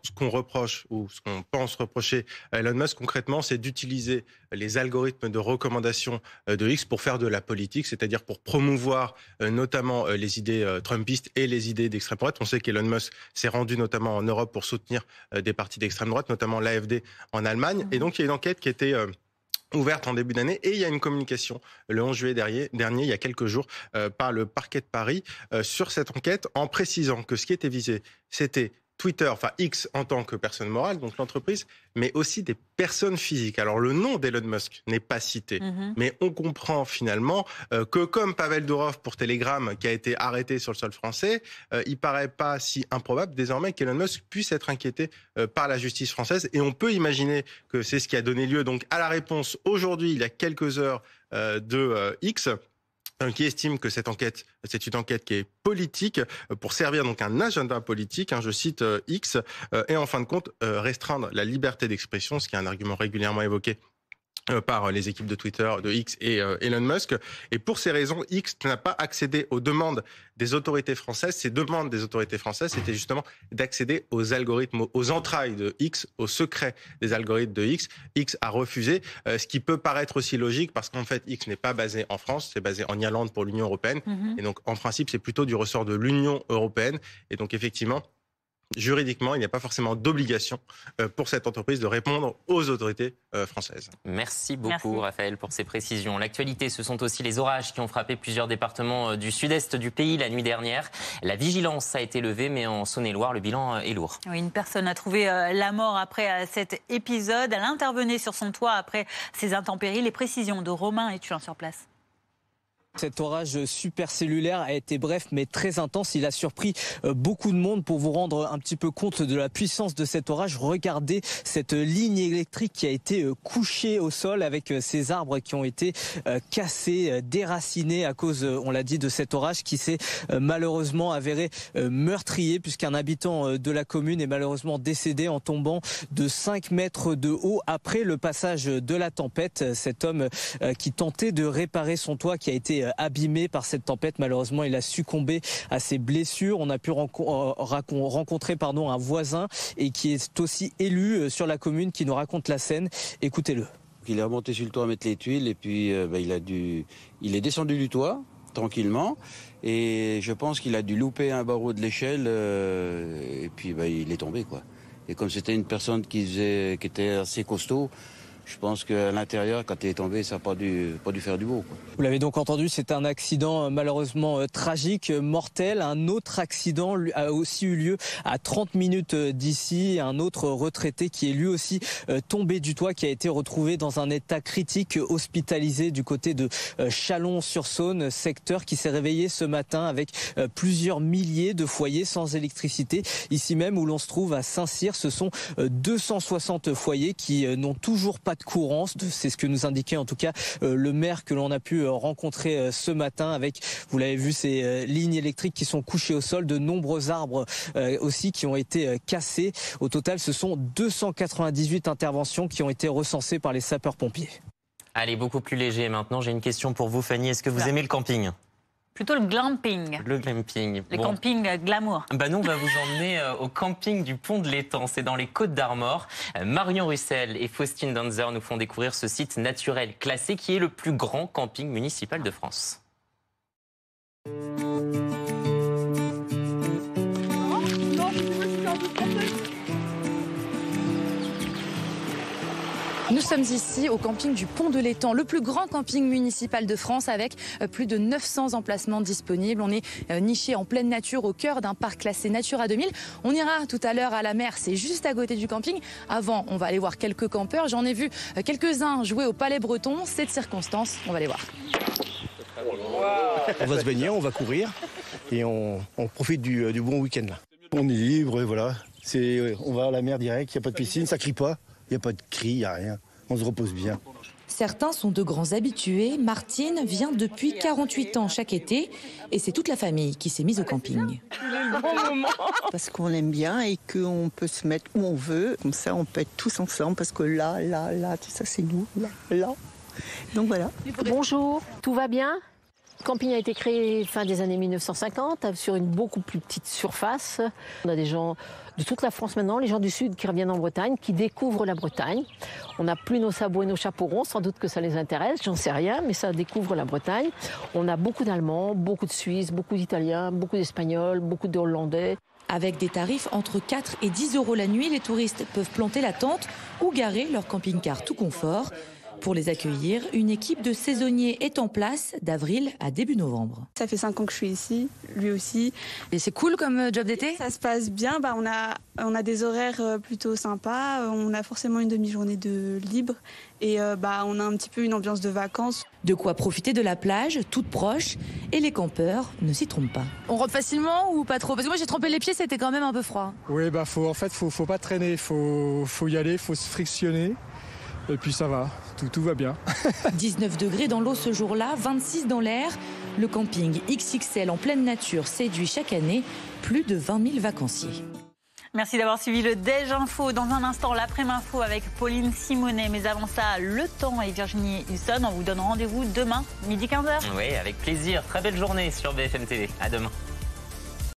S22: Ce qu'on reproche ou ce qu'on pense reprocher à Elon Musk concrètement, c'est d'utiliser les algorithmes de recommandation de X pour faire de la politique, c'est-à-dire pour promouvoir notamment les idées trumpistes et les idées d'extrême droite. On sait qu'Elon Musk s'est rendu notamment en Europe pour soutenir des partis d'extrême droite, notamment l'AfD en Allemagne. Et donc il y a une enquête qui a été ouverte en début d'année, et il y a une communication le 11 juillet dernier, il y a quelques jours, par le parquet de Paris sur cette enquête, en précisant que ce qui était visé, c'était Twitter, enfin X en tant que personne morale, donc l'entreprise, mais aussi des personnes physiques. Alors le nom d'Elon Musk n'est pas cité, mais on comprend finalement que comme Pavel Durov pour Telegram, qui a été arrêté sur le sol français, il paraît pas si improbable désormais qu'Elon Musk puisse être inquiété par la justice française, et on peut imaginer que c'est ce qui a donné lieu donc à la réponse aujourd'hui, il y a quelques heures, de X, qui estime que cette enquête, c'est une enquête qui est politique pour servir donc un agenda politique, je cite X, et en fin de compte restreindre la liberté d'expression, ce qui est un argument régulièrement évoqué par les équipes de Twitter, de X et Elon Musk. Et pour ces raisons, X n'a pas accédé aux demandes des autorités françaises. Ces demandes des autorités françaises, c'était justement d'accéder aux algorithmes, aux entrailles de X, aux secrets des algorithmes de X. X a refusé, ce qui peut paraître aussi logique parce qu'en fait, X n'est pas basé en France, c'est basé en Irlande pour l'Union européenne. Et donc, en principe, c'est plutôt du ressort de l'Union européenne. Et donc, effectivement, juridiquement, il n'y a pas forcément d'obligation pour cette entreprise de répondre aux autorités françaises.
S2: Merci beaucoup, Raphaël, pour ces précisions. L'actualité, ce sont aussi les orages qui ont frappé plusieurs départements du sud-est du pays la nuit dernière. La vigilance a été levée, mais en Saône-et-Loire, le bilan est lourd.
S1: Oui, une personne a trouvé la mort après cet épisode. Elle intervenait sur son toit après ces intempéries. Les précisions de Romain Ethuin sur place.
S5: Cet orage supercellulaire a été bref mais très intense. Il a surpris beaucoup de monde. Pour vous rendre un petit peu compte de la puissance de cet orage, regardez cette ligne électrique qui a été couchée au sol avec ces arbres qui ont été cassés, déracinés à cause, on l'a dit, de cet orage qui s'est malheureusement avéré meurtrier puisqu'un habitant de la commune est malheureusement décédé en tombant de 5 mètres de haut après le passage de la tempête. Cet homme qui tentait de réparer son toit qui a été abîmé par cette tempête. Malheureusement, il a succombé à ses blessures. On a pu rencontrer un voisin et qui est aussi élu sur la commune qui nous raconte la scène. Écoutez-le.
S6: Il est remonté sur le toit à mettre les tuiles et puis il est descendu du toit tranquillement et je pense qu'il a dû louper un barreau de l'échelle et puis il est tombé quoi. Et comme c'était une personne qui était assez costaud, je pense qu'à l'intérieur, quand il est tombé, ça n'a pas dû faire du beau, quoi.
S5: Vous l'avez donc entendu, c'est un accident malheureusement tragique, mortel. Un autre accident a aussi eu lieu à 30 minutes d'ici. Un autre retraité qui est lui aussi tombé du toit, qui a été retrouvé dans un état critique, hospitalisé du côté de Chalon-sur-Saône, secteur qui s'est réveillé ce matin avec plusieurs milliers de foyers sans électricité. Ici même où l'on se trouve à Saint-Cyr, ce sont 260 foyers qui n'ont toujours pas de courant. C'est ce que nous indiquait en tout cas le maire que l'on a pu rencontrer ce matin avec, vous l'avez vu, ces lignes électriques qui sont couchées au sol, de nombreux arbres aussi qui ont été cassés. Au total, ce sont 298 interventions qui ont été recensées par les sapeurs-pompiers.
S2: Allez, beaucoup plus léger maintenant. J'ai une question pour vous, Fanny. Est-ce que vous aimez le camping ?
S1: Plutôt le glamping.
S2: Le glamping.
S1: Les campings glamour.
S2: Nous, on va vous emmener au camping du Pont de l'Étang. C'est dans les Côtes-d'Armor. Marion Russell et Faustine Danzer nous font découvrir ce site naturel classé qui est le plus grand camping municipal de France.
S4: Nous sommes ici au camping du Pont de l'Étang, le plus grand camping municipal de France avec plus de 900 emplacements disponibles. On est niché en pleine nature au cœur d'un parc classé Natura 2000. On ira tout à l'heure à la mer, c'est juste à côté du camping. Avant, on va aller voir quelques campeurs. J'en ai vu quelques-uns jouer au Palais Breton. C'est de circonstance, on va les voir.
S23: On va se baigner, on va courir et on profite du bon week-end là. On est libre, voilà. On va à la mer direct, il n'y a pas de piscine, ça crie pas. Il n'y a pas de cri, il n'y a rien. On se repose bien.
S4: Certains sont de grands habitués. Martine vient depuis 48 ans chaque été et c'est toute la famille qui s'est mise au camping.
S24: Parce qu'on aime bien et qu'on peut se mettre où on veut. Comme ça, on peut être tous ensemble parce que là, tout ça, c'est nous. Là. Donc voilà.
S25: Bonjour, tout va bien ? Le camping a été créé fin des années 1950 sur une beaucoup plus petite surface. On a des gens de toute la France maintenant, les gens du Sud qui reviennent en Bretagne, qui découvrent la Bretagne. On n'a plus nos sabots et nos chapeaux ronds, sans doute que ça les intéresse, j'en sais rien, mais ça découvre la Bretagne. On a beaucoup d'Allemands, beaucoup de Suisses, beaucoup d'Italiens, beaucoup d'Espagnols, beaucoup de Hollandais.
S4: Avec des tarifs entre 4 et 10 € la nuit, les touristes peuvent planter la tente ou garer leur camping-car tout confort. Pour les accueillir, une équipe de saisonniers est en place d'avril à début novembre.
S26: Ça fait 5 ans que je suis ici, lui aussi.
S4: Et c'est cool comme job d'été ?
S26: Ça se passe bien, on a des horaires plutôt sympas, on a forcément une demi-journée de libre et on a un petit peu une ambiance de vacances.
S4: De quoi profiter de la plage, toute proche, et les campeurs ne s'y trompent pas. On rentre facilement ou pas trop ? Parce que moi j'ai trempé les pieds, c'était quand même un peu froid.
S27: Oui, faut pas traîner, faut y aller, faut se frictionner. Et puis ça va, tout va bien.
S4: 19 degrés dans l'eau ce jour-là, 26 dans l'air. Le camping XXL en pleine nature séduit chaque année plus de 20 000 vacanciers.
S1: Merci d'avoir suivi le Déj Info. Dans un instant, l'après-info avec Pauline Simonet. Mais avant ça, Le Temps et Virginie Husson. On vous donne rendez-vous demain, midi 15h.
S2: Oui, avec plaisir. Très belle journée sur BFM TV. À demain.